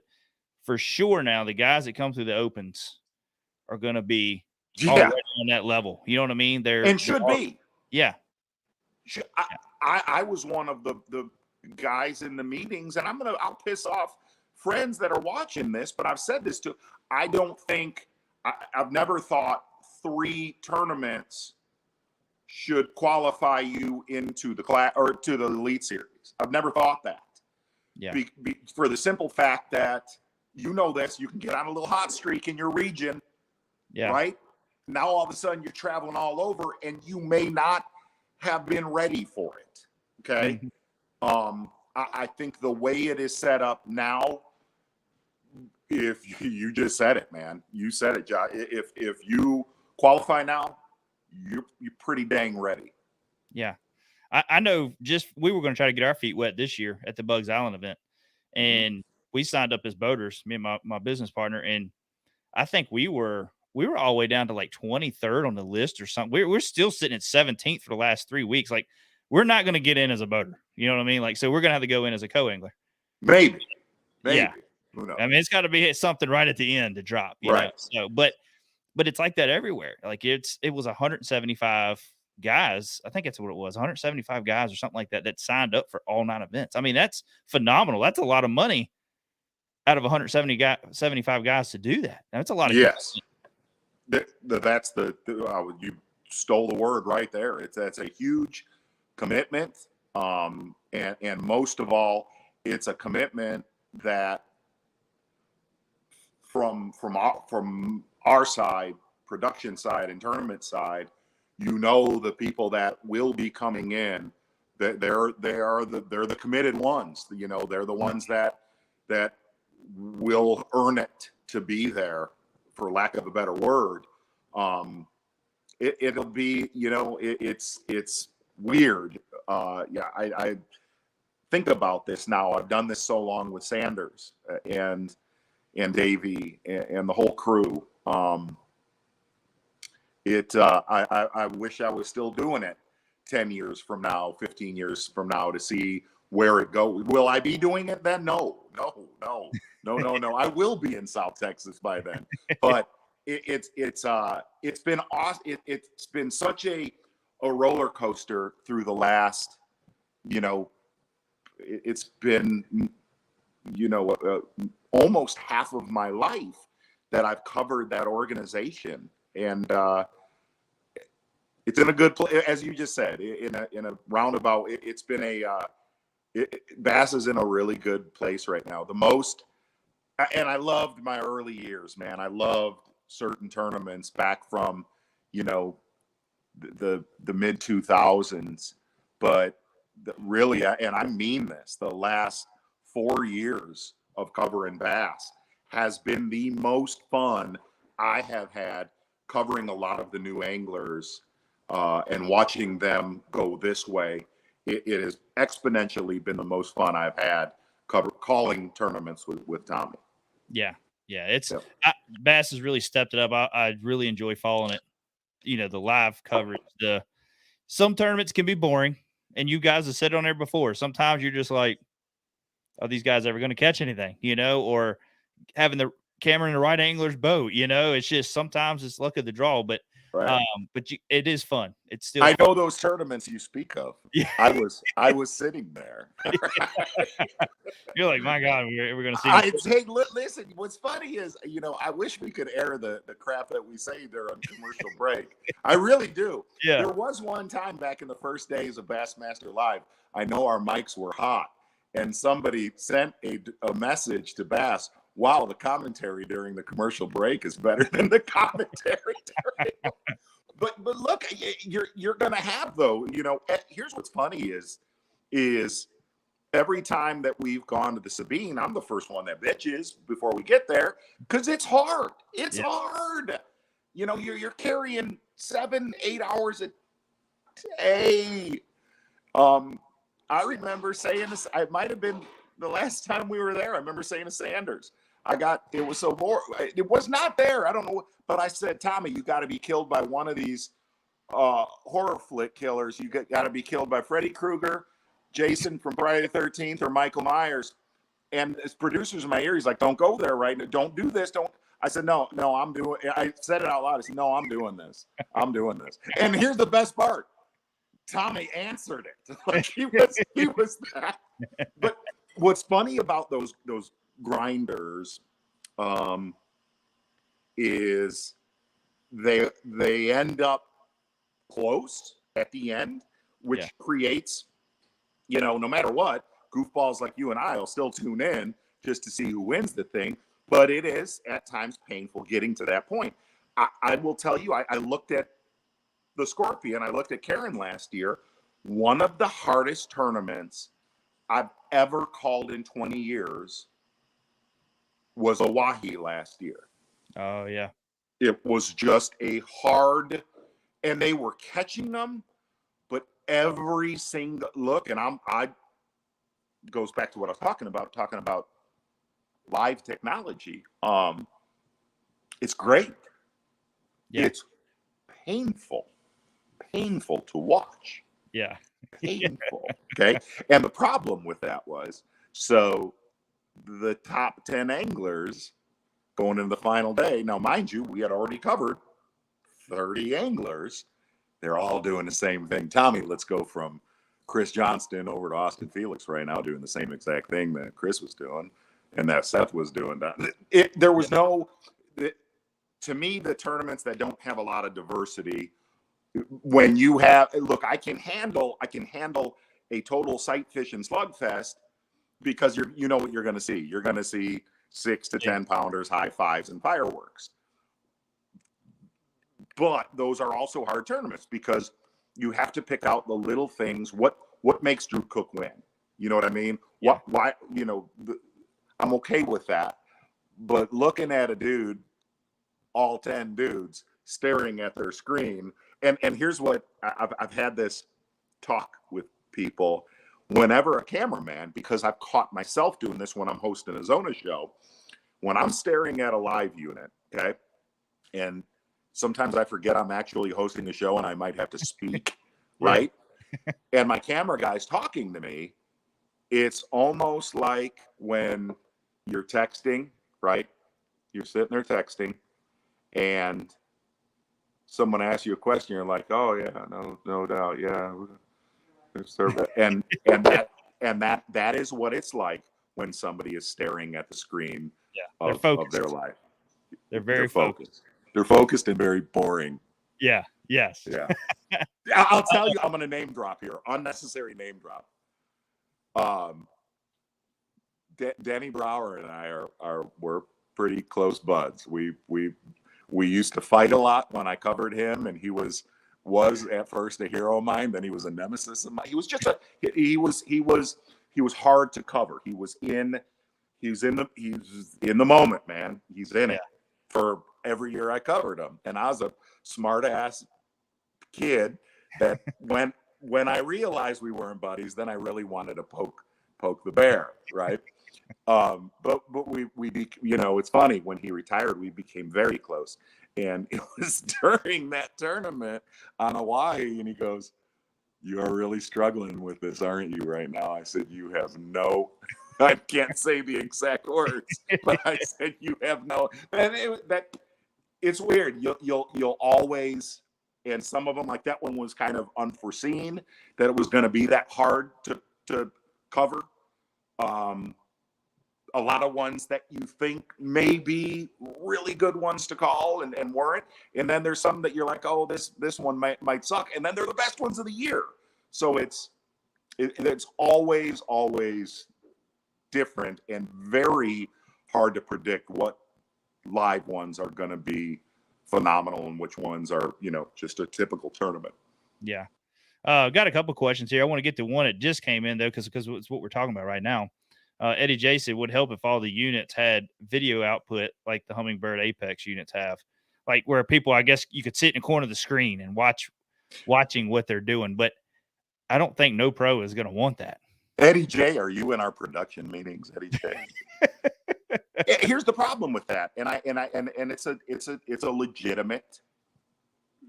for sure now the guys that come through the opens are gonna be already on that level. You know what I mean? Should be. Yeah. I was one of the guys in the meetings, and I'll piss off friends that are watching this, but I've said this too. I don't think I've never thought 3 tournaments should qualify you into the class or to the Elite Series. I've never thought that. Yeah. For the simple fact that you can get on a little hot streak in your region. Yeah. Right. Now all of a sudden you're traveling all over, and you may not have been ready for it. Okay. Mm-hmm. I think the way it is set up now, if you just said it, man, you said it, Josh. If you qualify now, you're pretty dang ready. Yeah. I know we were going to try to get our feet wet this year at the Bugs Island event, and we signed up as boaters, me and my business partner. And I think we were all the way down to like 23rd on the list or something. We're still sitting at 17th for the last 3 weeks. Like, we're not going to get in as a boater. You know what I mean? Like, so we're going to have to go in as a co-angler. Maybe. Yeah. Who knows? I mean, it's got to be something right at the end to drop. You know? So, but it's like that everywhere. Like, it was 175 guys. I think that's what it was. 175 guys or something like that signed up for all 9 events. I mean, that's phenomenal. That's a lot of money out of 175 guys to do that. That's a lot of yes. That's you stole the word right there. That's a huge commitment, and most of all, it's a commitment that from our side, production side, and tournament side, the people that will be coming in, that they're the committed ones. They're the ones that will earn it to be there, for lack of a better word. It'll be, it's weird. I think about this now. I've done this so long with Sanders and Davey and the whole crew. I wish I was still doing it 10 years from now, 15 years from now, to see where it goes. Will I be doing it then? No. I will be in South Texas by then. But it's been awesome. It's been such a roller coaster through the last, it's been, almost half of my life. that I've covered that organization, and it's in a good place, as you just said, in a roundabout. It's been Bass is in a really good place right now. And I loved my early years, man. I loved certain tournaments back from, the mid 2000s, but really, and I mean this, the last 4 years of covering bass has been the most fun I have had, covering a lot of the new anglers and watching them go this way. It has exponentially been the most fun I've had calling tournaments with Tommy. Yeah. Bass has really stepped it up. I really enjoy following it. The live coverage. Some tournaments can be boring, and you guys have said it on there before. Sometimes you're just like, are these guys ever going to catch anything? Or having the camera in the right angler's boat. It's just sometimes it's luck of the draw, but Right. It is fun. It's still. I know those tournaments you speak of. Yeah. I was sitting there. You're like, my God, we're going to see. Hey, listen. What's funny is, I wish we could air the crap that we say during commercial break. I really do. Yeah. There was one time back in the first days of Bassmaster Live, I know our mics were hot, and somebody sent a message to Bass. Wow, the commentary during the commercial break is better than the commentary during. But look, you're gonna have, though. Here's what's funny is every time that we've gone to the Sabine, I'm the first one that bitches before we get there, because it's hard. It's hard. You're carrying 7-8 hours a day. I remember saying this. It might have been the last time we were there. I remember saying to Sanders, it was so boring. It was not there. I don't know. But I said, Tommy, you got to be killed by one of these horror flick killers. You got to be killed by Freddy Krueger, Jason from Friday the 13th, or Michael Myers. And as producers in my ear, he's like, don't go there, right? Don't do this. Don't. I said, no, I'm doing it. I said it out loud. I said, no, I'm doing this. I'm doing this. And here's the best part. Tommy answered it. Like he was that. But what's funny about those grinders is they end up close at the end, which creates, no matter what, goofballs like you and I will still tune in just to see who wins the thing. But it is at times painful getting to that point. I will tell you, I looked at the Scorpion, I looked at Karen last year. One of the hardest tournaments I've ever called in 20 years was Oahe last year. Oh, yeah. It was just a hard, and they were catching them, but every single look, and I goes back to what I was talking about live technology. It's great. Yeah. It's painful to watch. Yeah. Painful. Okay. And the problem with that was, so the top 10 anglers going into the final day. Now, mind you, we had already covered 30 anglers. They're all doing the same thing. Tommy, let's go from Chris Johnston over to Austin Felix right now, doing the same exact thing that Chris was doing and that Seth was doing. There was no, to me, the tournaments that don't have a lot of diversity, when you have, look, I can handle a total sight fish and slugfest, because you know what you're going to see. You're going to see 6 to 10 pounders, high fives, and fireworks. But those are also hard tournaments because you have to pick out the little things. What makes Drew Cook win? You know what I mean? Yeah. Why? I'm okay with that. But looking at a dude, all 10 dudes staring at their screen, and here's what I've had this talk with people. Whenever a cameraman, because I've caught myself doing this when I'm hosting a Zona show, when I'm staring at a live unit, okay, and sometimes I forget I'm actually hosting the show and I might have to speak, right? And my camera guy's talking to me. It's almost like when you're texting, right? You're sitting there texting, and someone asks you a question. You're like, "Oh yeah, no doubt, yeah." And that is what it's like when somebody is staring at the screen of their life. They're very They're focused. They're focused and very boring. Yeah. Yes. Yeah. I'll tell you, I'm going to name drop here. Unnecessary name drop. Danny Brower and I we're pretty close buds. We used to fight a lot when I covered him, and he was at first a hero of mine. Then he was a nemesis of mine. He was just he was hard to cover. He's in the moment, man. He's in it for every year I covered him. And I was a smart ass kid that when I realized we weren't buddies, then I really wanted to poke the bear, right? But we it's funny, when he retired, we became very close. And it was during that tournament on Hawaii, and he goes, "You are really struggling with this, aren't you, right now?" I said, "You have no," I can't say the exact words, but I said, "You have no," and it's weird. You'll always, and some of them, like that one was kind of unforeseen, that it was going to be that hard to cover. A lot of ones that you think may be really good ones to call and weren't. And then there's some that you're like, oh, this one might suck. And then they're the best ones of the year. So it's always different and very hard to predict what live ones are going to be phenomenal and which ones are, just a typical tournament. Yeah. Got a couple questions here. I want to get to one that just came in, though, because it's what we're talking about right now. Eddie J said, would help if all the units had video output like the Humminbird Apex units have, like where people, I guess you could sit in the corner of the screen and watching what they're doing. But I don't think no pro is going to want that. Eddie J, are you in our production meetings, Eddie J? Here's the problem with that, and it's a legitimate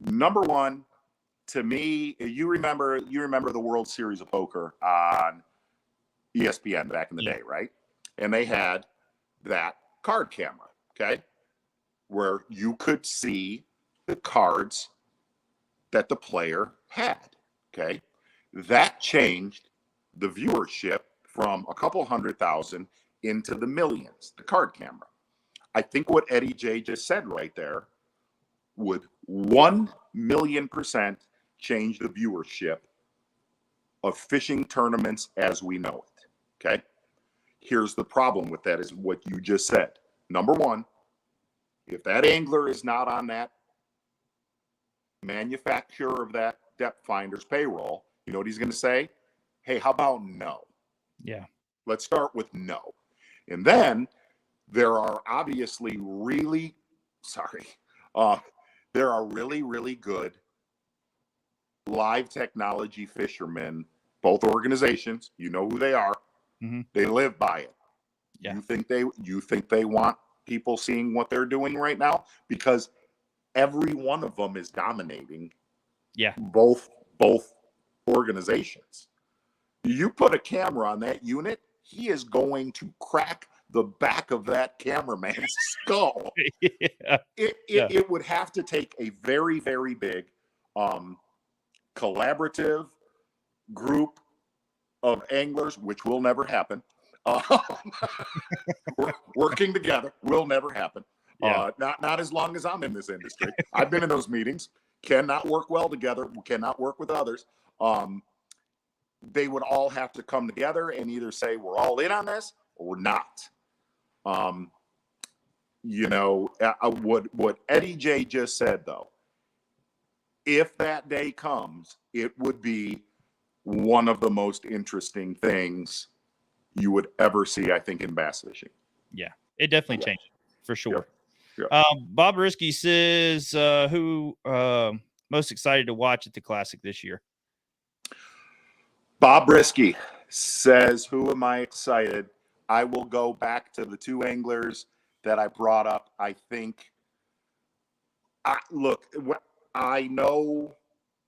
number one to me. You remember the World Series of Poker on ESPN back in the day, right? And they had that card camera, okay, where you could see the cards that the player had, okay? That changed the viewership from a couple 100,000 into the millions, the card camera. I think what Eddie J just said right there would 1,000,000% change the viewership of fishing tournaments as we know it. Okay. Here's the problem with that is what you just said. Number one, if that angler is not on that manufacturer of that depth finder's payroll, you know what he's going to say? Hey, how about no? Yeah. Let's start with no. And then there are obviously really good live technology fishermen, both organizations. You know who they are. Mm-hmm. They live by it. Yeah. You think they want people seeing what they're doing right now? Because every one of them is dominating. Yeah. Both organizations. You put a camera on that unit, he is going to crack the back of that cameraman's skull. Yeah. It would have to take a very, very big collaborative group of anglers, which will never happen. Working together will never happen. Yeah. Not as long as I'm in this industry. I've been in those meetings. Cannot work well together. cannot work with others. They would all have to come together and either say we're all in on this or we're not. What Eddie J just said, though, if that day comes, it would be one of the most interesting things you would ever see, I think, in bass fishing. Yeah, it definitely changed for sure. Yeah. Bob Risky says, who most excited to watch at the Classic this year? Bob Risky says, who am I excited? I will go back to the two anglers that I brought up. I think, I know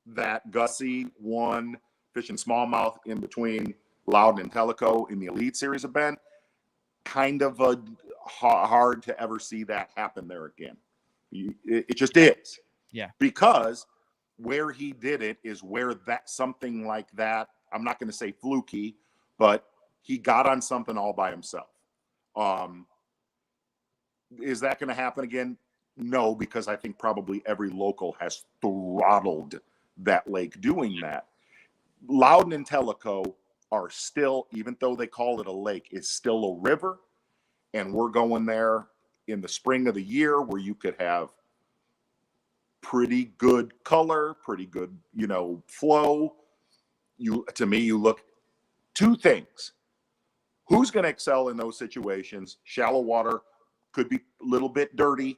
that Gussie won fishing smallmouth in between Loudon and Tellico in the Elite Series event. Kind of a hard to ever see that happen there again. It just is. Yeah. Because where he did it is where that something like that, I'm not going to say fluky, but he got on something all by himself. Is that going to happen again? No, because I think probably every local has throttled that lake doing that. Loudon and Tellico are still, even though they call it a lake, it's still a river. And we're going there in the spring of the year where you could have pretty good color, pretty good, flow. To me, you look two things. Who's going to excel in those situations? Shallow water could be a little bit dirty.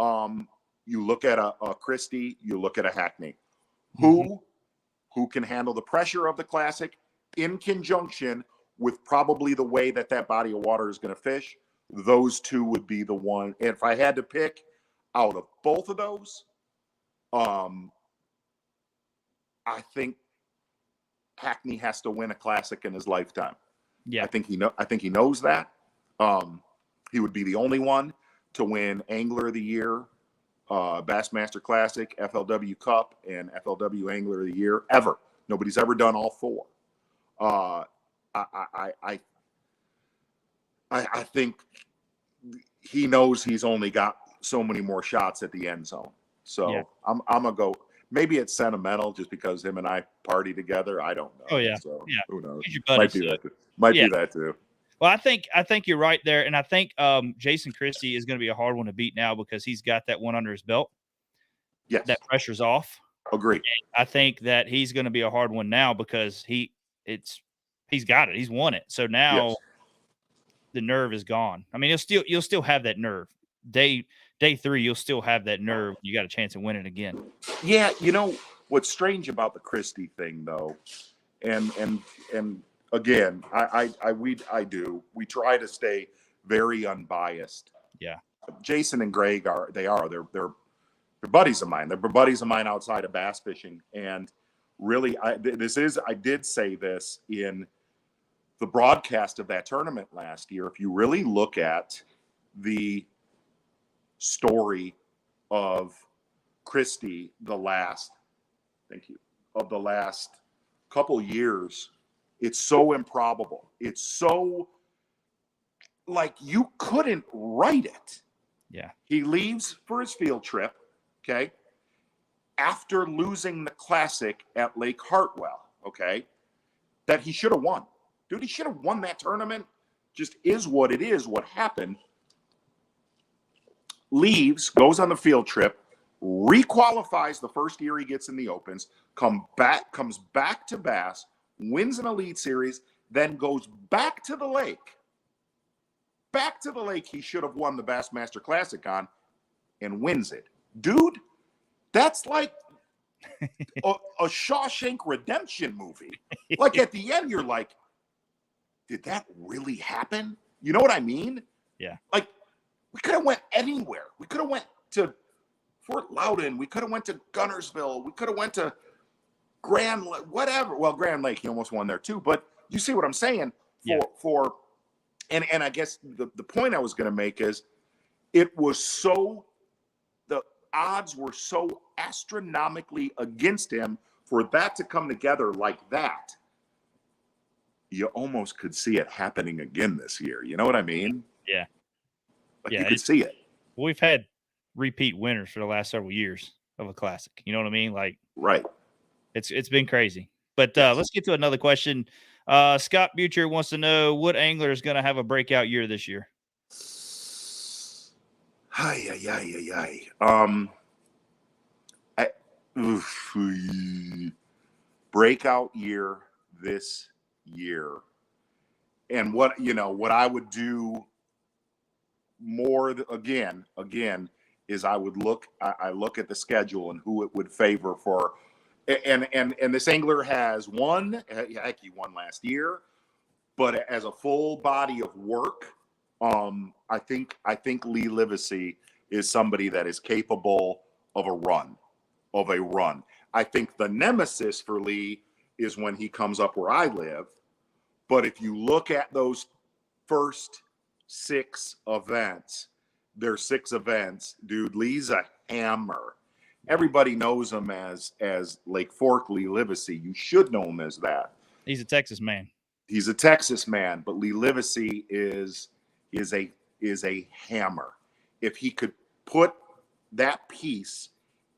You look at a Christie, you look at a Hackney. Who can handle the pressure of the Classic in conjunction with probably the way that body of water is going to fish? Those two would be the one. And if I had to pick out of both of those, I think Hackney has to win a Classic in his lifetime. Yeah, I think he knows that. He would be the only one to win Angler of the Year, Bassmaster Classic, FLW Cup, and FLW Angler of the Year ever. Nobody's ever done all four. I think he knows he's only got so many more shots at the end zone. So yeah. I'm gonna go. Maybe it's sentimental just because him and I party together. I don't know. Oh yeah. So yeah. Who knows? Might be that. Be that too. Well, I think you're right there, and I think Jason Christie is going to be a hard one to beat now because he's got that one under his belt. Yes, that pressure's off. Agree. I think that he's going to be a hard one now because he's got it. He's won it. So now the nerve is gone. I mean, you'll still have that nerve. Day 3, you'll still have that nerve. You got a chance of winning again. Yeah, what's strange about the Christie thing though, and again, we try to stay very unbiased. Yeah. Jason and Greg they're buddies of mine. They're buddies of mine outside of bass fishing. And really, I did say this in the broadcast of that tournament last year. If you really look at the story of Christie, the last couple years, it's so improbable. It's so like you couldn't write it. Yeah. He leaves for his field trip, okay, after losing the Classic at Lake Hartwell, okay, that he should have won. Dude, he should have won that tournament. Just is what it is, what happened. Leaves, goes on the field trip, requalifies the first year he gets in the Opens, comes back to Bass, wins an Elite Series, then goes back to the lake. Back to the lake he should have won the Bassmaster Classic on and wins it. Dude, that's like a Shawshank Redemption movie. Like at the end, you're like, did that really happen? You know what I mean? Yeah. Like we could have went anywhere. We could have went to Fort Loudon. We could have went to Gunnersville. We could have went to Grand, whatever. Well, Grand Lake, he almost won there too. But you see what I'm saying? And I guess the point I was going to make is the odds were so astronomically against him for that to come together like that. You almost could see it happening again this year. You know what I mean? Yeah. You could see it. We've had repeat winners for the last several years of a Classic. You know what I mean? Like, right. It's been crazy. But let's get to another question. Scott Butcher wants to know what angler is going to have a breakout year this year. Breakout year this year. And what I would do more again is I look at the schedule and who it would favor for. And this angler has won. Heck, he won last year, but as a full body of work, I think Lee Livesey is somebody that is capable of a run. I think the nemesis for Lee is when he comes up where I live. But if you look at those first 6 events, there's 6 events, dude. Lee's a hammer. Everybody knows him as Lake Fork Lee Livesey. You should know him as that. He's a Texas man. He's a Texas man, but Lee Livesey is a hammer. if he could put that piece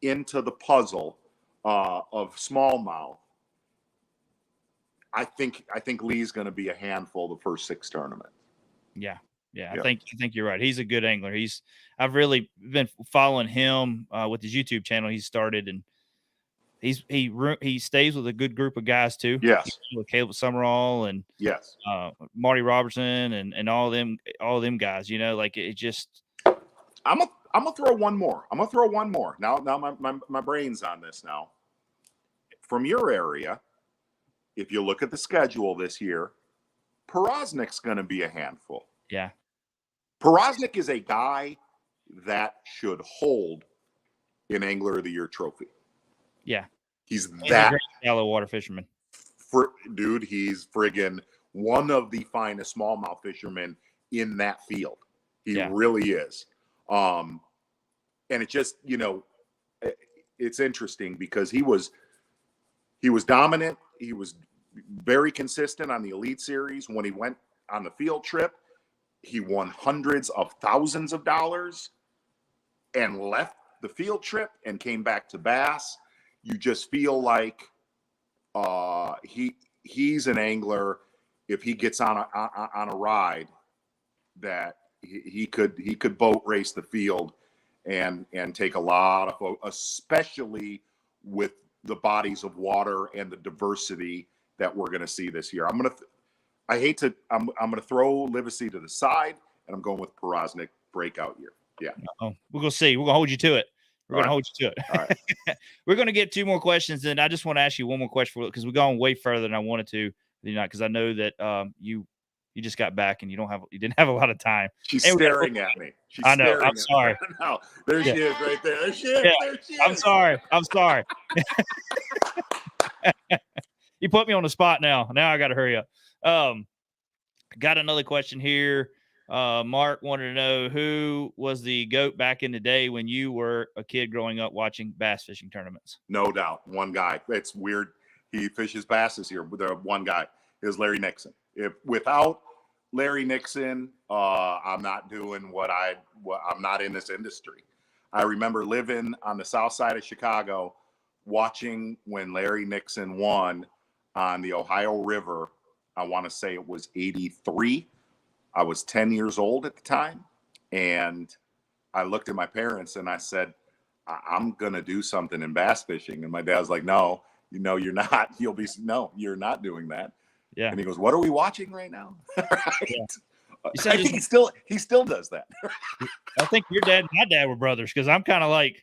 into the puzzle of smallmouth, I think Lee's going to be a handful the first 6 tournaments. Yeah. Yeah. I think you're right. He's a good angler. I've really been following him with his YouTube channel he started, and he stays with a good group of guys too. Yes. With Caleb Summerall and Yes. Marty Robertson and all them guys. Like it just. I'm gonna throw one more. Now my brain's on this now. From your area, if you look at the schedule this year, Porosnik's going to be a handful. Yeah. Porosnik is a guy that should hold an Angler of the Year trophy. Yeah. He's a that great shallow water fisherman. Dude, he's friggin' one of the finest smallmouth fishermen in that field. He really is. And it just, it's interesting because he was dominant. He was very consistent on the Elite Series. When he went on the field trip, he won hundreds of thousands of dollars and left the field trip and came back to bass. You just feel like he's an angler. If he gets on a ride, that he could boat race the field and take a lot of, especially with the bodies of water and the diversity that we're going to see this year. I'm going to throw Livesey to the side, and I'm going with Porosnik breakout year. Yeah. We're going to see. We're going to hold you to it. We're going to hold you to it. All right. We're going to get 2 more questions, and I just want to ask you one more question because we've gone way further than I wanted to. Because I know that you just got back and you didn't have a lot of time. She's staring at me. I know. I'm sorry. No, there she is right there. There she is. Yeah. There she is. I'm sorry. You put me on the spot now. Now I got to hurry up. Got another question here. Mark wanted to know who was the GOAT back in the day when you were a kid growing up watching bass fishing tournaments. No doubt. One guy. It's weird. He fishes bass this year with one guy. It was Larry Nixon. Without Larry Nixon, I'm not doing I'm not in this industry. I remember living on the south side of Chicago, watching when Larry Nixon won on the Ohio River. I want to say it was 83. I was 10 years old at the time. And I looked at my parents and I said, I'm going to do something in bass fishing. And my dad was like, no, you're not. You're not doing that. Yeah. And he goes, what are we watching right now? Right. Yeah. I think he still does that. I think your dad and my dad were brothers because I'm kind of like,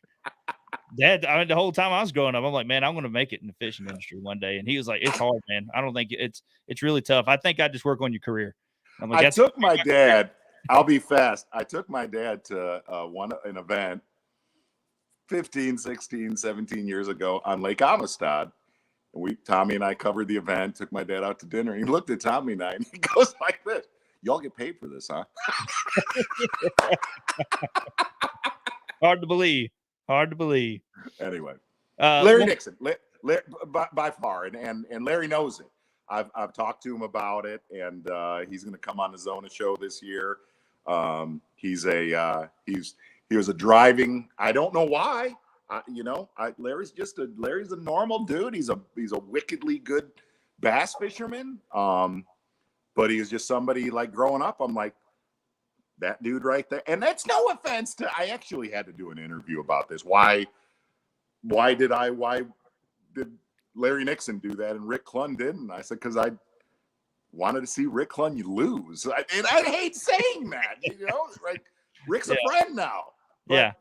Dad, the whole time I was growing up, I'm like, man, I'm going to make it in the fishing industry one day. And he was like, it's hard, man. I don't think it's really tough. I think I just work on your career. I'm like, I took my dad. I'll be fast. I took my dad to an event 15, 16, 17 years ago on Lake Amistad. And Tommy and I covered the event, took my dad out to dinner. He looked at Tommy and I, and he goes like this, y'all get paid for this, huh? Hard to believe. Anyway, Larry Nixon, by far, and Larry knows it. I've talked to him about it, and he's going to come on the Zona show this year. He was a driving. I don't know why. Larry's a normal dude. He's a wickedly good bass fisherman. But he was just somebody like growing up. I'm like, that dude right there. And that's no offense to. I actually had to do an interview about this. Why did Larry Nixon do that and Rick Clunn didn't? I said, because I wanted to see Rick Clunn lose. And I hate saying that, right? Rick's a friend now. But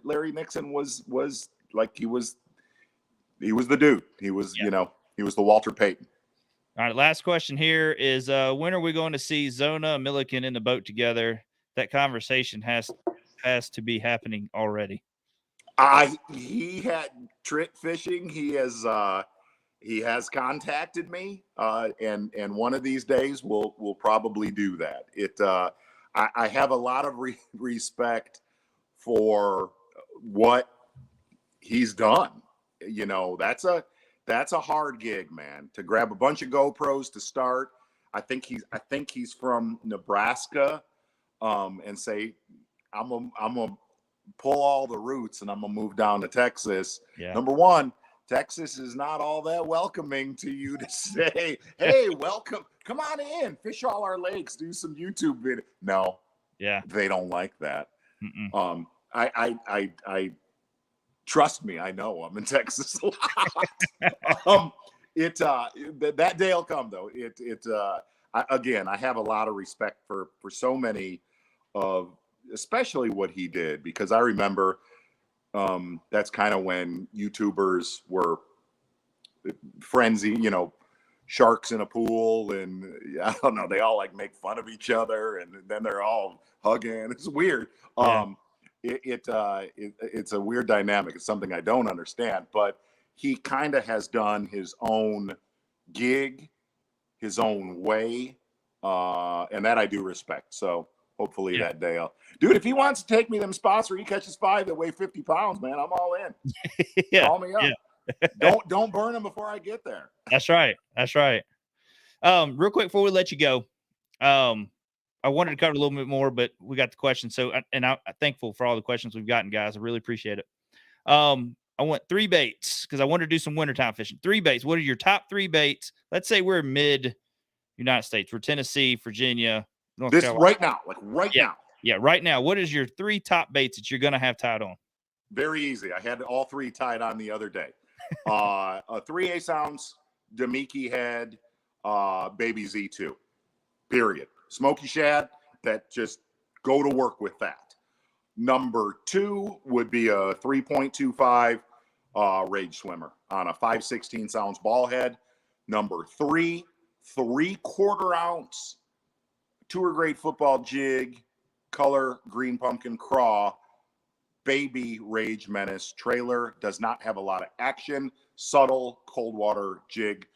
Larry Nixon was like, he was the dude. He was, he was the Walter Payton. All right. Last question here is, when are we going to see Zona and Milliken in the boat together? That conversation has to be happening already. He had trick fishing. He has contacted me, and one of these days we'll probably do that. I have a lot of respect for what he's done. That's a hard gig, man. To grab a bunch of GoPros to start. I think he's from Nebraska. and say, I'm gonna pull all the roots and I'm gonna move down to Texas. Yeah. Number one, Texas is not all that welcoming to you to say, hey, welcome, come on in, fish all our lakes, do some YouTube video. No, Yeah. they don't like that. Mm-mm. I trust me, I know I'm in Texas a lot. That day will come though. I have a lot of respect for so many of, especially what he did, because I remember that's kind of when YouTubers were frenzy, sharks in a pool, and I don't know, they all like make fun of each other, and then they're all hugging. It's weird. Yeah. It's a weird dynamic. It's something I don't understand, but he kind of has done his own gig, his own way, and that I do respect. So hopefully that day, dude, if he wants to take me them spots where he catches 5 that weigh 50 pounds, man, I'm all in. Yeah. Call me up. Yeah. Don't burn them before I get there. That's right. That's right. Real quick before we let you go, I wanted to cover a little bit more, but we got the questions. So, I'm thankful for all the questions we've gotten, guys. I really appreciate it. I want 3 baits because I want to do some wintertime fishing. 3 baits. What are your top 3 baits? Let's say we're mid United States. We're Tennessee, Virginia, North Carolina. Right now, now. Yeah, right now. What is your 3 top baits that you're going to have tied on? Very easy. I had all 3 tied on the other day. A 3/8 ounce Damiki head, baby Z2. Period. Smoky shad, that just go to work with that. Number 2 would be a 3.25 Rage Swimmer on a 5/16 ounce ball head. Number 3, 3/4 ounce tour grade football jig, color green pumpkin craw, baby Rage Menace trailer. Does not have a lot of action, subtle cold water jig.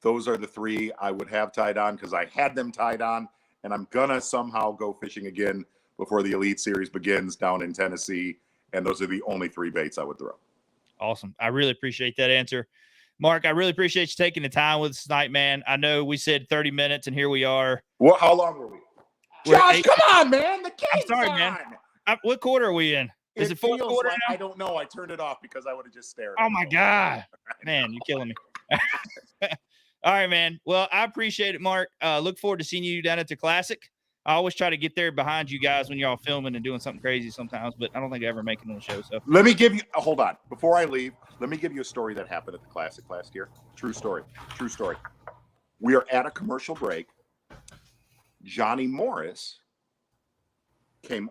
Those are the 3 I would have tied on because I had them tied on, and I'm gonna somehow go fishing again before the Elite Series begins down in Tennessee. And those are the only 3 baits I would throw. Awesome. I really appreciate that answer. Mark, I really appreciate you taking the time with us tonight, man. I know we said 30 minutes, and here we are. Well, how long were we? Josh, come on, man. The game's sorry, on. man. What quarter are we in? Is it fourth quarter like, now? I don't know. I turned it off because I would have just stared. Oh, my God. Man, you're killing me. All right, man. Well, I appreciate it, Mark. Look forward to seeing you down at the Classic. I always try to get there behind you guys when you're all filming and doing something crazy sometimes, but I don't think I ever make it on the show. So let me give you hold on. Before I leave, let me give you a story that happened at the Classic last year. True story. We are at a commercial break. Johnny Morris came,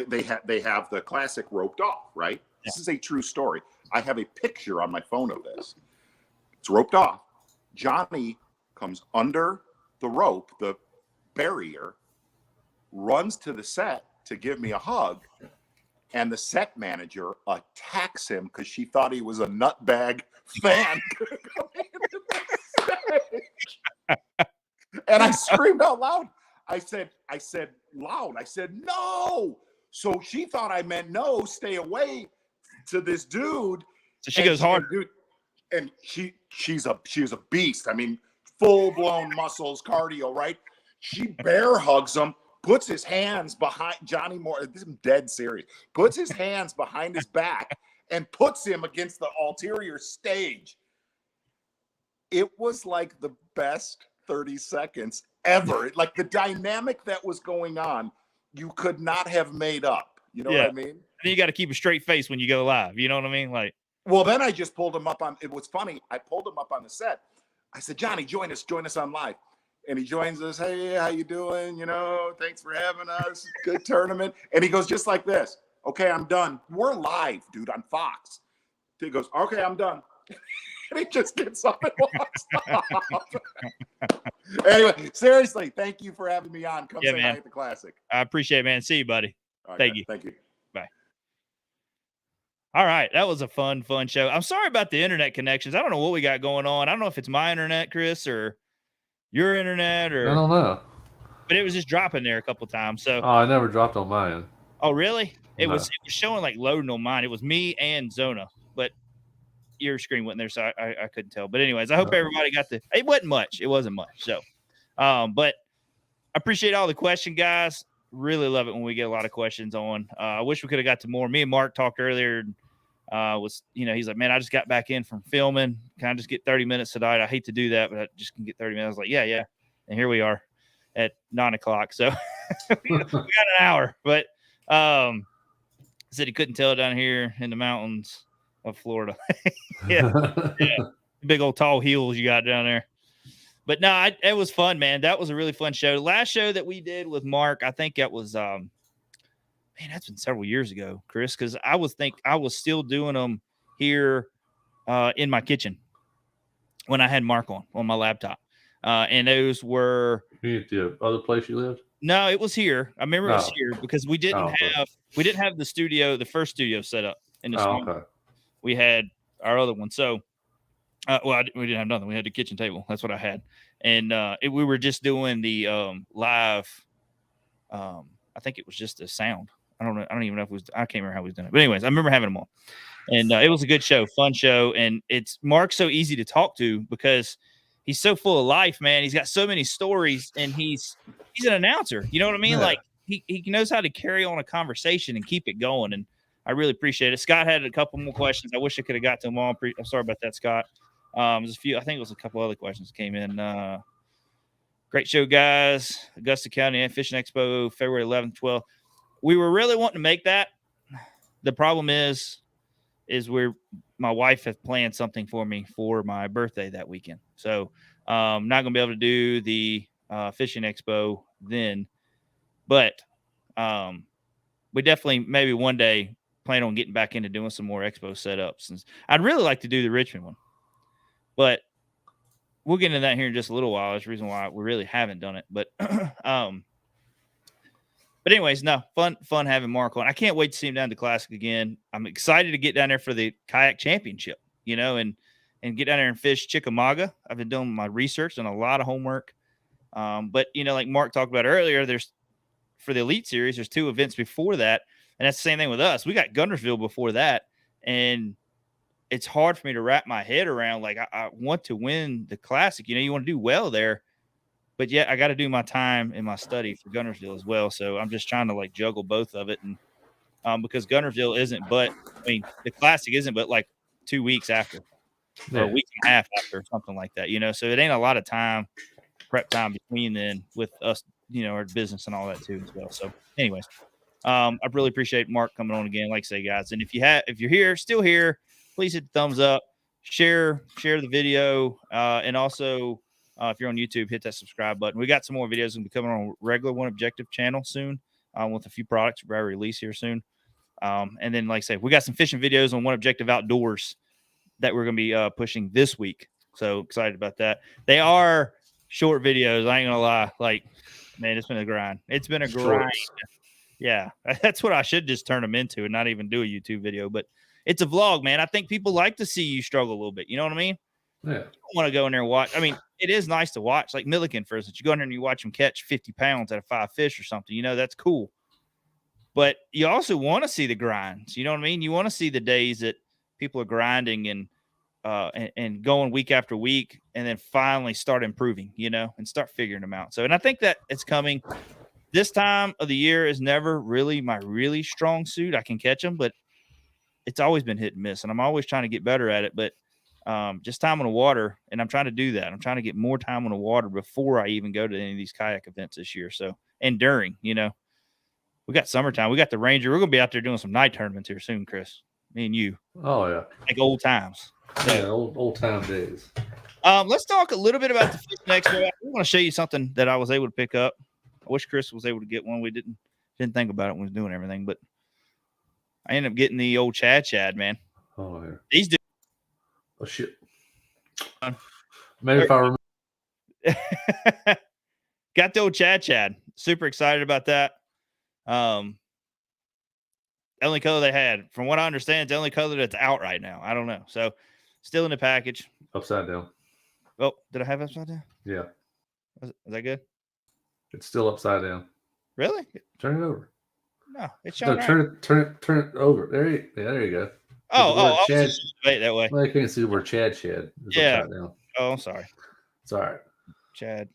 they have the Classic roped off, right? Yeah. This is a true story. I have a picture on my phone of this. It's roped off. Johnny comes under the rope, the barrier, runs to the set to give me a hug, and the set manager attacks him because she thought he was a nutbag fan. And I screamed out loud. I said loud, no. So she thought I meant no, stay away to this dude. So she goes hard. Dude, and she's a beast. I mean, full-blown muscles, cardio, right? She bear hugs him, puts his hands behind Johnny Moore. This is dead serious. Puts his hands behind his back and puts him against the ulterior stage. It was like the best 30 seconds ever. Like the dynamic that was going on, you could not have made up. You know what I mean? And then you got to keep a straight face when you go live. You know what I mean? Like, well, then I just pulled him up on. It was funny. I pulled him up on the set. I said, Johnny, join us on live. And he joins us. Hey, how you doing? Thanks for having us. Good tournament. And he goes just like this. Okay, I'm done. We're live, dude, on Fox. He goes, okay, I'm done. And he just gets up and walks off. Anyway, seriously, thank you for having me on. Come say hi at the Classic. I appreciate it, man. See you, buddy. Right, thank you. Thank you. Bye. All right. That was a fun show. I'm sorry about the internet connections. I don't know what we got going on. I don't know if it's my internet, Chris, or your internet, or I don't know. But it was just dropping there a couple times. So I never dropped on mine. Oh, really? It No. was showing like loading on mine. It was me and Zona, but your screen wasn't there, so I couldn't tell. But anyways, I hope everybody got it wasn't much. It wasn't much. So but I appreciate all the question, guys. really love it when we get a lot of questions on. I wish we could have got to more. Me and Mark talked earlier. He's like, man, I just got back in from filming. Can I just get 30 minutes tonight? I hate to do that, but I just can get 30 minutes. I was like, yeah. And here we are at 9:00. So we got an hour, but said he couldn't tell down here in the mountains of Florida. yeah. Big old tall heels you got down there. But no, it was fun, man. That was a really fun show. The last show that we did with Mark, I think that was, man, that's been several years ago, Chris, because I was still doing them here in my kitchen when I had Mark on my laptop. And those were The other place you lived? No, it was here. I remember it was here because we didn't have the studio, the first studio set up in the studio. Okay. We had our other one. So we didn't have nothing. We had the kitchen table. That's what I had. And we were just doing the live. I think it was just the sound. I don't know. I don't even know if it was. I can't remember how we was doing it. But anyways, I remember having them on, and it was a good show, fun show. And Mark's so easy to talk to because he's so full of life, man. He's got so many stories, and he's an announcer. You know what I mean? Yeah. Like he knows how to carry on a conversation and keep it going. And I really appreciate it. Scott had a couple more questions. I wish I could have got to them all. I'm sorry about that, Scott. There's a few. I think it was a couple other questions that came in. Great show, guys. Augusta County Fishing Expo, February 11th, 12th. We were really wanting to make that. The problem is my wife has planned something for me for my birthday that weekend. So I'm not going to be able to do the Fishing Expo then. But we definitely maybe one day plan on getting back into doing some more expo setups. And I'd really like to do the Richmond one. But we'll get into that here in just a little while. That's the reason why we really haven't done it. But anyways, no, fun having Mark on. I can't wait to see him down at the Classic again. I'm excited to get down there for the kayak championship, and get down there and fish Chickamauga. I've been doing my research and a lot of homework. But like Mark talked about earlier, for the Elite Series, there's 2 events before that. And that's the same thing with us. We got Guntersville before that. And it's hard for me to wrap my head around. Like, I want to win the Classic. You want to do well there. But yet I got to do my time in my study for Guntersville as well. So I'm just trying to juggle both of it. And because Guntersville the Classic isn't but 2 weeks after, or a week and a half after, something like that, So it ain't a lot of time, prep time between then with us, our business and all that too as well. So anyways, I really appreciate Mark coming on again. Like I say, guys, and if you're still here, please hit the thumbs up, share the video, and also if you're on YouTube, hit that subscribe button. We got some more videos going to be coming on regular One Objective channel soon, with a few products we're release here soon. And then, like I say, we got some fishing videos on One Objective Outdoors that we're going to be pushing this week. So excited about that. They are short videos. I ain't gonna lie. Man, it's been a grind. It's been a grind. Yeah, that's what I should just turn them into and not even do a YouTube video. But it's a vlog, man. I think people like to see you struggle a little bit. You know what I mean? Yeah. You don't want to go in there and watch. I mean, it is nice to watch. Like Milliken, for instance, you go in there and you watch him catch 50 pounds out of 5 fish or something. That's cool. But you also want to see the grinds. You know what I mean? You want to see the days that people are grinding and going week after week, and then finally start improving, and start figuring them out. So, and I think that it's coming. This time of the year is never really my really strong suit. I can catch them, but it's always been hit and miss, and I'm always trying to get better at it. But just time on the water, and I'm trying to do that. I'm trying to get more time on the water before I even go to any of these kayak events this year. So, and during, we got summertime. We got the Ranger. We're going to be out there doing some night tournaments here soon, Chris. Me and you. Oh, yeah. Like old times. So, Yeah, old time days. Let's talk a little bit about the Fishing Expo. I want to show you something that I was able to pick up. I wish Chris was able to get one. We didn't think about it when we was doing everything, but I ended up getting the old Chad, man. Oh, yeah. These dudes. Oh, shit. Maybe if I remember. Got the old Chad. Super excited about that. The only color they had, from what I understand, it's the only color that's out right now. I don't know. So, still in the package. Upside down. Oh, did I have upside down? Yeah. Is that good? It's still upside down. Really? Turn it over. No, it's No, showing. turn it over. There you go. I was Chad, just debate that way. well, you can't see where Chad shed. It's Yeah. upside down. Oh, I'm sorry. It's all right. Chad.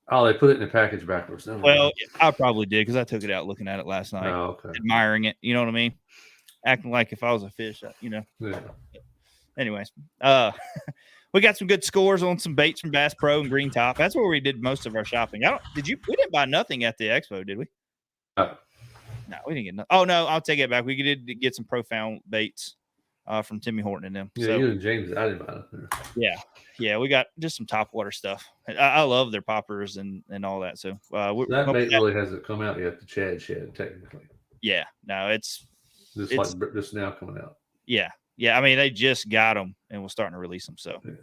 Oh, they put it in the package backwards. Never Well, mind. I probably did because I took it out looking at it last night, Oh, okay. admiring it. You know what I mean? Acting like if I was a fish, Yeah. Anyways, we got some good scores on some baits from Bass Pro and Green Top. That's where we did most of our shopping. We didn't buy nothing at the expo, did we? No, we didn't get nothing. Oh no, I'll take it back. We did get some Profound baits from Timmy Horton and them. Yeah, So, you and James, I didn't buy nothing. yeah, we got just some topwater stuff. I love their poppers and all that. So That bait really hasn't come out yet. The Chad Shed, technically. Yeah, no, it's like just now coming out. Yeah. I mean, they just got them and we're starting to release them. So, yeah.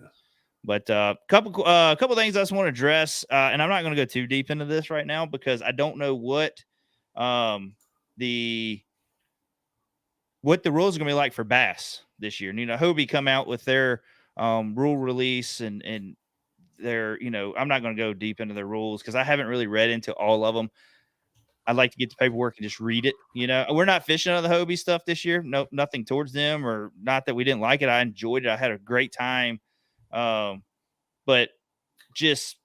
But couple things I just want to address, and I'm not going to go too deep into this right now because I don't know what the rules are going to be like for bass this year. And, Hobie come out with their rule release and their, I'm not going to go deep into their rules because I haven't really read into all of them. I'd like to get the paperwork and just read it. We're not fishing on the Hobie stuff this year. No, nothing towards them, or not that we didn't like it. I enjoyed it. I had a great time. But just,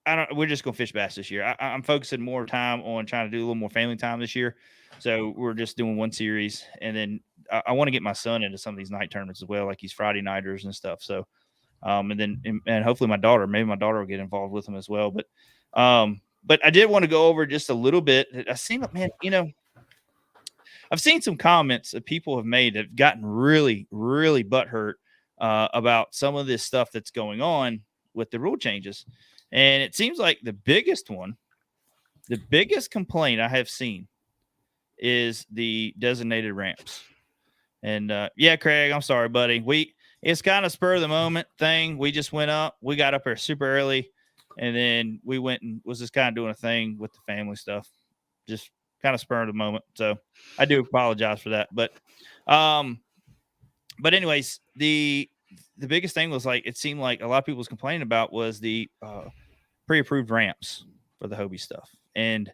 we're just going to fish bass this year. I'm focusing more time on trying to do a little more family time this year. So we're just doing one series. And then I want to get my son into some of these night tournaments as well, like these Friday nighters and stuff. So, and hopefully maybe my daughter will get involved with them as well. But I did want to go over just a little bit. I seen, man, I've seen some comments that people have made that have gotten really, really butthurt about some of this stuff that's going on with the rule changes. And it seems like the biggest complaint I have seen is the designated ramps. And yeah, Craig, I'm sorry, buddy. It's kind of spur of the moment thing. We just went up. We got up there super early. And then we went and was just kind of doing a thing with the family stuff, just kind of spur of the moment. So I do apologize for that. But anyways, the biggest thing was like, it seemed like a lot of people was complaining about was the pre-approved ramps for the Hobie stuff. And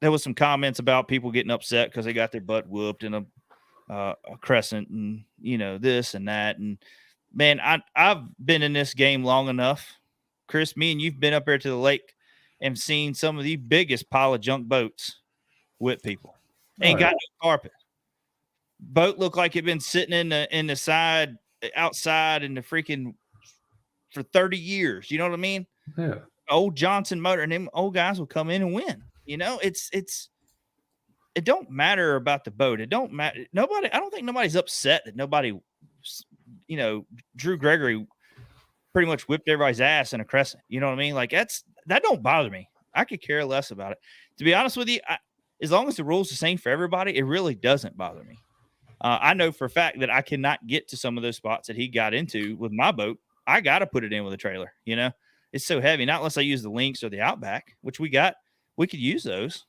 there was some comments about people getting upset because they got their butt whooped in a crescent and, this and that. And man, I've been in this game long enough. Chris, me and you've been up there to the lake and seen some of the biggest pile of junk boats with people. Ain't got no carpet. Boat looked like it been sitting in the side outside in the freaking for 30 years. You know what I mean? Yeah. Old Johnson motor, and them old guys will come in and win. It don't matter about the boat. It don't matter. I don't think nobody's upset that nobody, Drew Gregory pretty much whipped everybody's ass in a crescent. You know what I mean? Like that don't bother me. I could care less about it. To be honest with you, as long as the rule's the same for everybody, it really doesn't bother me. I know for a fact that I cannot get to some of those spots that he got into with my boat. I got to put it in with a trailer. It's so heavy. Not unless I use the Lynx or the Outback, which we could use those.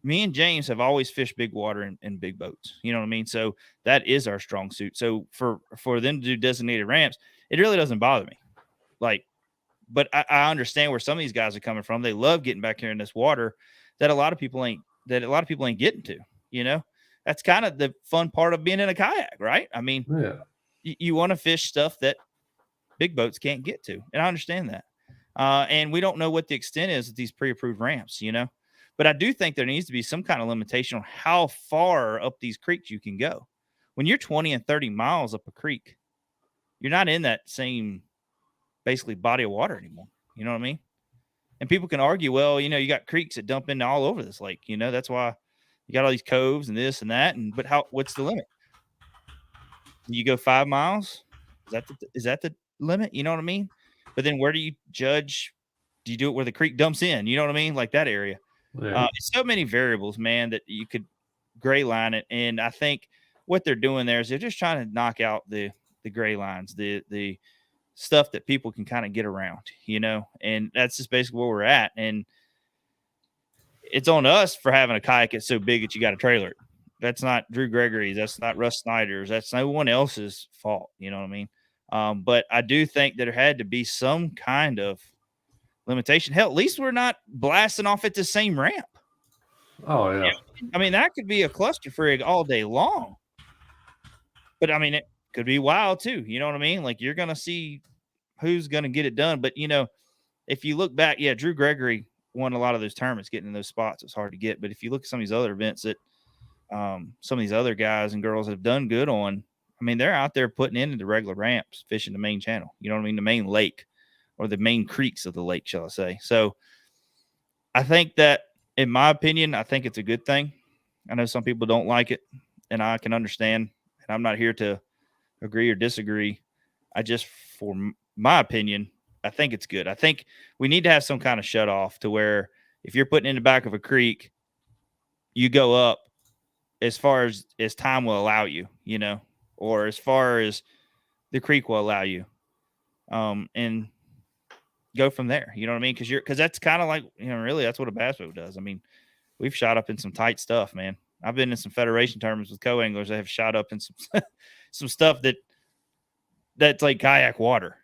Me and James have always fished big water and big boats. You know what I mean? So that is our strong suit. So for them to do designated ramps, it really doesn't bother me. But I understand where some of these guys are coming from. They love getting back here in this water that a lot of people ain't getting to. That's kind of the fun part of being in a kayak, right? I mean, yeah. You want to fish stuff that big boats can't get to. And I understand that. And we don't know what the extent is of these pre-approved ramps, but I do think there needs to be some kind of limitation on how far up these creeks you can go. When you're 20 and 30 miles up a creek, you're not in that same basically body of water anymore. You know what I mean? And people can argue, well, you got creeks that dump into all over this lake. That's why you got all these coves and this and that. But what's the limit? You go 5 miles? Is that the limit? You know what I mean? But then where do you judge? Do you do it where the creek dumps in? You know what I mean? Like that area. Yeah. So many variables, man, that you could gray line it. And I think what they're doing there is they're just trying to knock out the gray lines, the stuff that people can kind of get around, and that's just basically where we're at. And it's on us for having a kayak that's so big that you got to trailer it. That's not Drew Gregory's. That's not Russ Snyder's. That's no one else's fault. You know what I mean? But I do think that there had to be some kind of limitation. Hell, at least we're not blasting off at the same ramp. Oh, yeah. I mean, that could be a cluster frig all day long. But I mean, it could be wild too. You know what I mean? Like you're going to see who's going to get it done. But, if you look back, yeah, Drew Gregory won a lot of those tournaments, getting in those spots. It's hard to get. But if you look at some of these other events that some of these other guys and girls have done good on, I mean, they're out there putting in the regular ramps, fishing the main channel. You know what I mean? The main lake or the main creeks of the lake, shall I say. So I think that, in my opinion, I think it's a good thing. I know some people don't like it, and I can understand. And I'm not here to agree or disagree. I just, for my opinion, I think it's good. I think we need to have some kind of shut off to where if you're putting in the back of a creek, you go up as far as time will allow you, or as far as the creek will allow you, and go from there. You know what I mean? Because that's kind of like, really that's what a bass boat does. I mean, we've shot up in some tight stuff, man. I've been in some federation tournaments with co-anglers that have shot up in some some stuff that's like kayak water,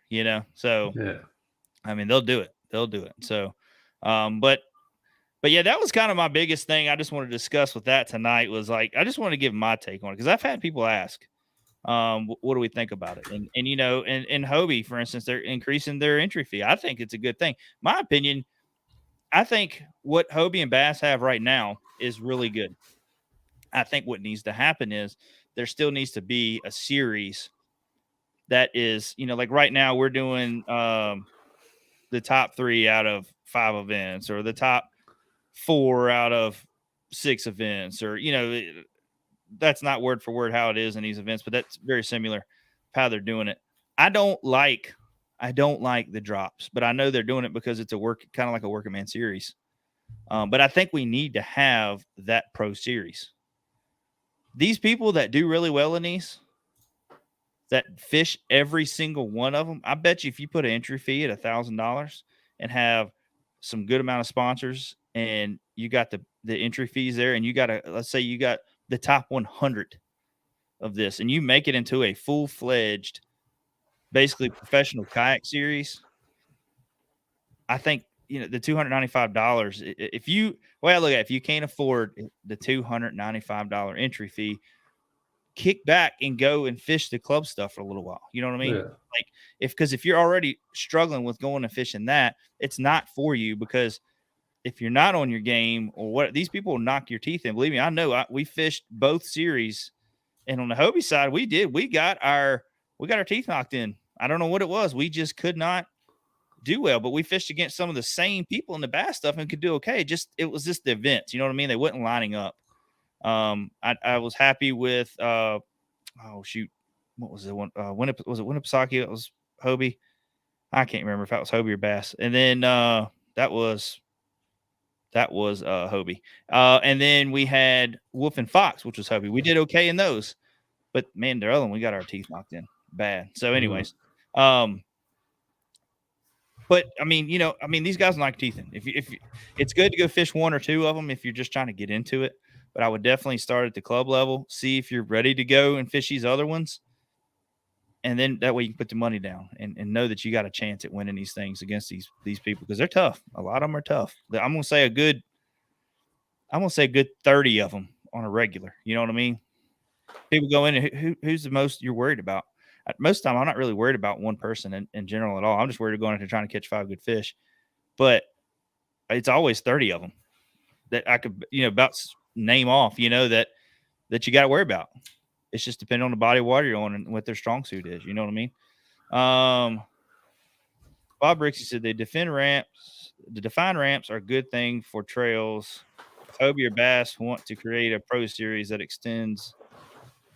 So Yeah. I mean, they'll do it. So, but yeah, that was kind of my biggest thing I just wanted to discuss with that tonight was like, I just want to give my take on it. Cause I've had people ask, what do we think about it? And in Hobie, for instance, they're increasing their entry fee. I think it's a good thing. My opinion, I think what Hobie and Bass have right now is really good. I think what needs to happen is there still needs to be a series that is, like right now we're doing the top 3 out of 5 events, or the top 4 out of 6 events, or that's not word for word how it is in these events, but that's very similar how they're doing it. I don't like the drops, but I know they're doing it because it's kind of like a working man series. But I think we need to have that pro series. These people that do really well in these, that fish every single one of them, I bet you if you put an entry fee at $1,000 and have some good amount of sponsors, and you got the entry fees there, and let's say you got the top 100 of this, and you make it into a full-fledged, basically professional kayak series, I think, the $295, if you can't afford the $295 entry fee, kick back and go and fish the club stuff for a little while. You know what I mean? Yeah. Like because if you're already struggling with going and fishing that, it's not for you, because if you're not on your game, or what, these people will knock your teeth in. Believe me, I know. We fished both series, and on the Hobie side, we got our teeth knocked in. I don't know what it was. We just could not do well, but we fished against some of the same people in the bass stuff and could do okay. It was just the events. You know what I mean? They wasn't lining up. I was happy with what was the one? Was it Winnipesaukee? That was Hobie. I can't remember if that was Hobie or Bass. And then that was Hobie. And then we had Wolf and Fox, which was Hobie. We did okay in those, but man, the other one we got our teeth knocked in bad. So, anyways, but I mean, these guys knock teeth in. If it's good to go fish 1 or 2 of them if you're just trying to get into it. But I would definitely start at the club level, see if you're ready to go and fish these other ones. And then that way you can put the money down and know that you got a chance at winning these things against these people, because they're tough. A lot of them are tough. I'm going to say a good 30 of them on a regular. You know what I mean? People go in and who's the most you're worried about? Most of the time, I'm not really worried about one person in general at all. I'm just worried about going into trying to catch 5 good fish. But it's always 30 of them that I could, about name off, that you got to worry about. It's just depending on the body of water you're on and what their strong suit is. You know what I mean? Bob Rixey said the defined ramps are a good thing for trails. Hobie or Bass want to create a pro series that extends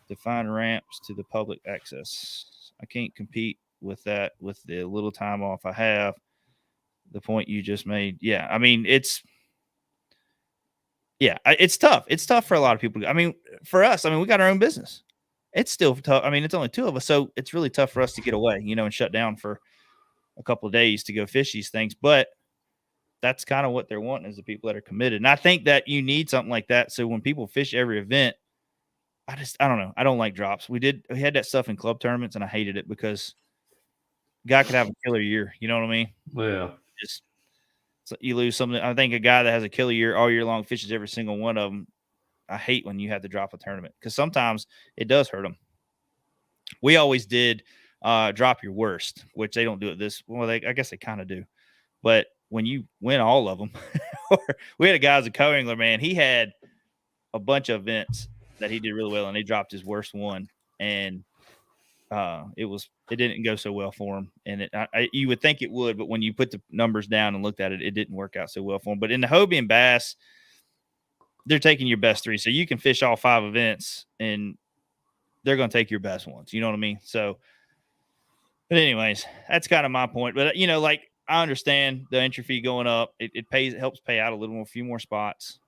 defined ramps to the public access. I can't compete with that with the little time off I have. The point you just made. Yeah. I mean, it's tough. It's tough for a lot of people. I mean, for us, we got our own business. It's still tough. I mean, it's only 2 of us, so it's really tough for us to get away, and shut down for a couple of days to go fish these things. But that's kind of what they're wanting, is the people that are committed. And I think that you need something like that. So when people fish every event, I don't know. I don't like drops. We had that stuff in club tournaments, and I hated it because guy could have a killer year. You know what I mean? Yeah. So you lose something. I think a guy that has a killer year all year long fishes every single one of them. I hate when you have to drop a tournament, because sometimes it does hurt them. We always did drop your worst, which they don't do it this. Well, I guess they kind of do, but when you win all of them, we had a guy as a co-angler, man. He had a bunch of events that he did really well, and he dropped his worst one, and it didn't go so well for him. And you would think it would, but when you put the numbers down and looked at it, it didn't work out so well for him. But in the Hobie and Bass, they're taking your best 3, so you can fish all 5 events, and they're going to take your best ones. You know what I mean? So, but anyways, that's kind of my point. But like, I understand the entry fee going up. It helps pay out a few more spots.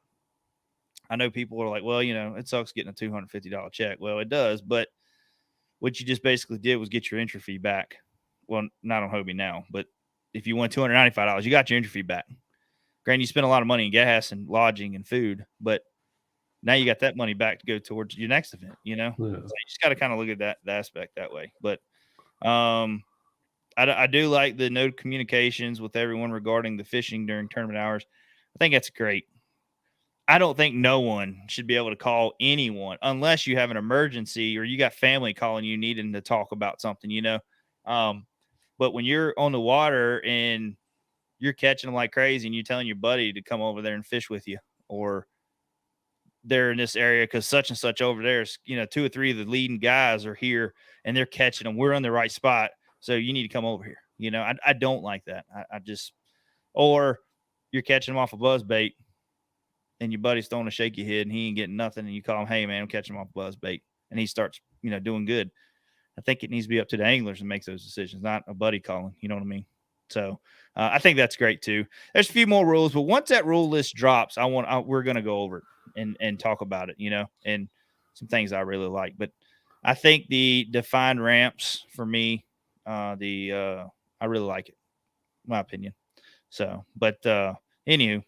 I know people are like, well, it sucks getting a $250 check. Well, it does, but what you just basically did was get your entry fee back. Well, not on Hobie now, but if you won $295, you got your entry fee back. Granted, you spent a lot of money in gas and lodging and food, but now you got that money back to go towards your next event, Yeah. So you just got to kind of look at the aspect that way. But I do like the no communications with everyone regarding the fishing during tournament hours. I think that's great. I don't think no one should be able to call anyone unless you have an emergency or you got family calling you needing to talk about something, But when you're on the water and you're catching them like crazy and you're telling your buddy to come over there and fish with you, or they're in this area because such and such over there is, 2 or 3 of the leading guys are here and they're catching them. We're in the right spot. So you need to come over here. I don't like that. Or you're catching them off a buzz bait and your buddy's throwing a shaky head and he ain't getting nothing. And you call him, hey man, I'm catching him off a buzz bait. And he starts, doing good. I think it needs to be up to the anglers to make those decisions, not a buddy calling. You know what I mean? So I think that's great too. There's a few more rules, but once that rule list drops, we're going to go over it and talk about it, and some things I really like. But I think the defined ramps for me, I really like it, my opinion. So, but anywho,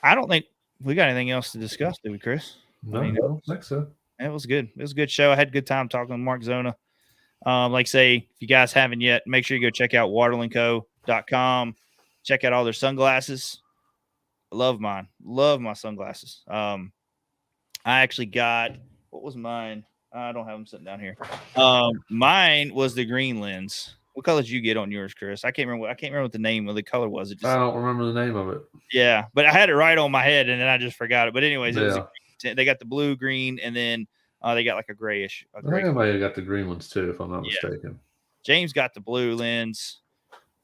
I don't think we got anything else to discuss, do we, Chris? No, I don't think so. It was good. It was a good show. I had a good time talking with Mark Zona. Like say, if you guys haven't yet, make sure you go check out waterlandco.com. Check out all their sunglasses. I love mine. Love my sunglasses. I actually got, what was mine? I don't have them sitting down here. Mine was the green lens. What color did you get on yours, Chris? I can't remember what the name of the color was. I don't remember the name of it. Yeah, but I had it right on my head and then I just forgot it. But anyways, Yeah. They got the blue, green, and then they got like a grayish. I think I might have got the green ones too, if I'm not mistaken. James got the blue lens.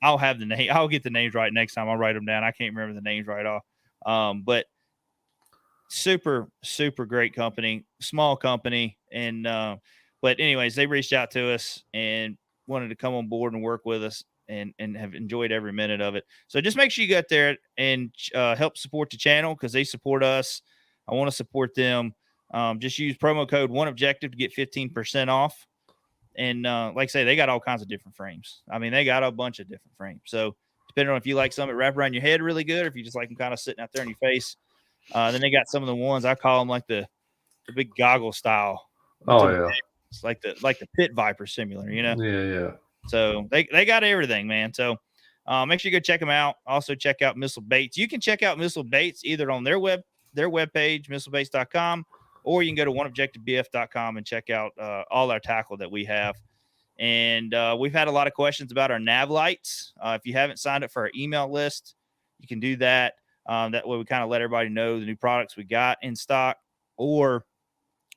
I'll have the name. I'll get the names right next time. I'll write them down. I can't remember the names right off. But super, super great company, small company. And, but anyways, they reached out to us and wanted to come on board and work with us and have enjoyed every minute of it. So just make sure you get there and help support the channel because they support us. I want to support them. Just use promo code OneObjective to get 15% off. And like I say, they got all kinds of different frames. I mean, they got a bunch of different frames. So depending on if you like some that wrap around your head really good, or if you just like them kind of sitting out there in your face. Then they got some of the ones I call them like the big goggle style. Oh yeah, it's like the Pit Viper simulator, Yeah. So they got everything, man. So make sure you go check them out. Also check out Missile Baits. You can check out Missile Baits either on their webpage, missilebaits.com, or you can go to oneobjectivebf.com and check out all our tackle that we have. And we've had a lot of questions about our nav lights. If you haven't signed up for our email list, you can do that. That way we kind of let everybody know the new products we got in stock or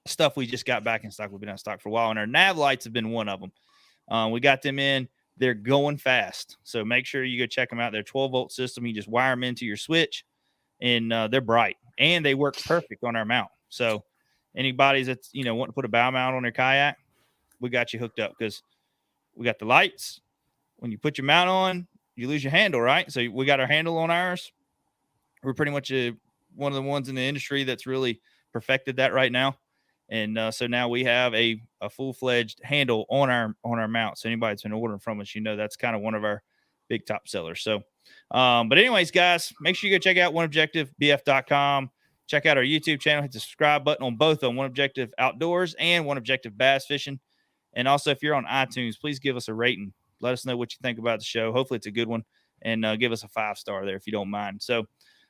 stuff we just got back in stock. We've been out of stock for a while, and our nav lights have been one of them. We got them in. They're going fast. So make sure you go check them out. They're 12-volt system. You just wire them into your switch, and they're bright. And they work perfect on our mount. So anybody that's, wanting to put a bow mount on their kayak, we got you hooked up because we got the lights. When you put your mount on, you lose your handle, right? So we got our handle on ours. We're pretty much one of the ones in the industry that's really perfected that right now. And so now we have a full-fledged handle on our mount. So anybody that's been ordering from us, that's kind of one of our big top sellers. So, but anyways, guys, make sure you go check out oneobjectivebf.com. Check out our YouTube channel. Hit the subscribe button on both on One Objective Outdoors and One Objective Bass Fishing. And also, if you're on iTunes, please give us a rating. Let us know what you think about the show. Hopefully, it's a good one. And give us a 5-star there if you don't mind. So,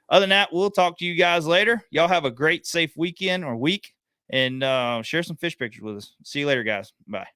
other than that, we'll talk to you guys later. Y'all have a great, safe weekend or week. And share some fish pictures with us. See you later, guys. Bye.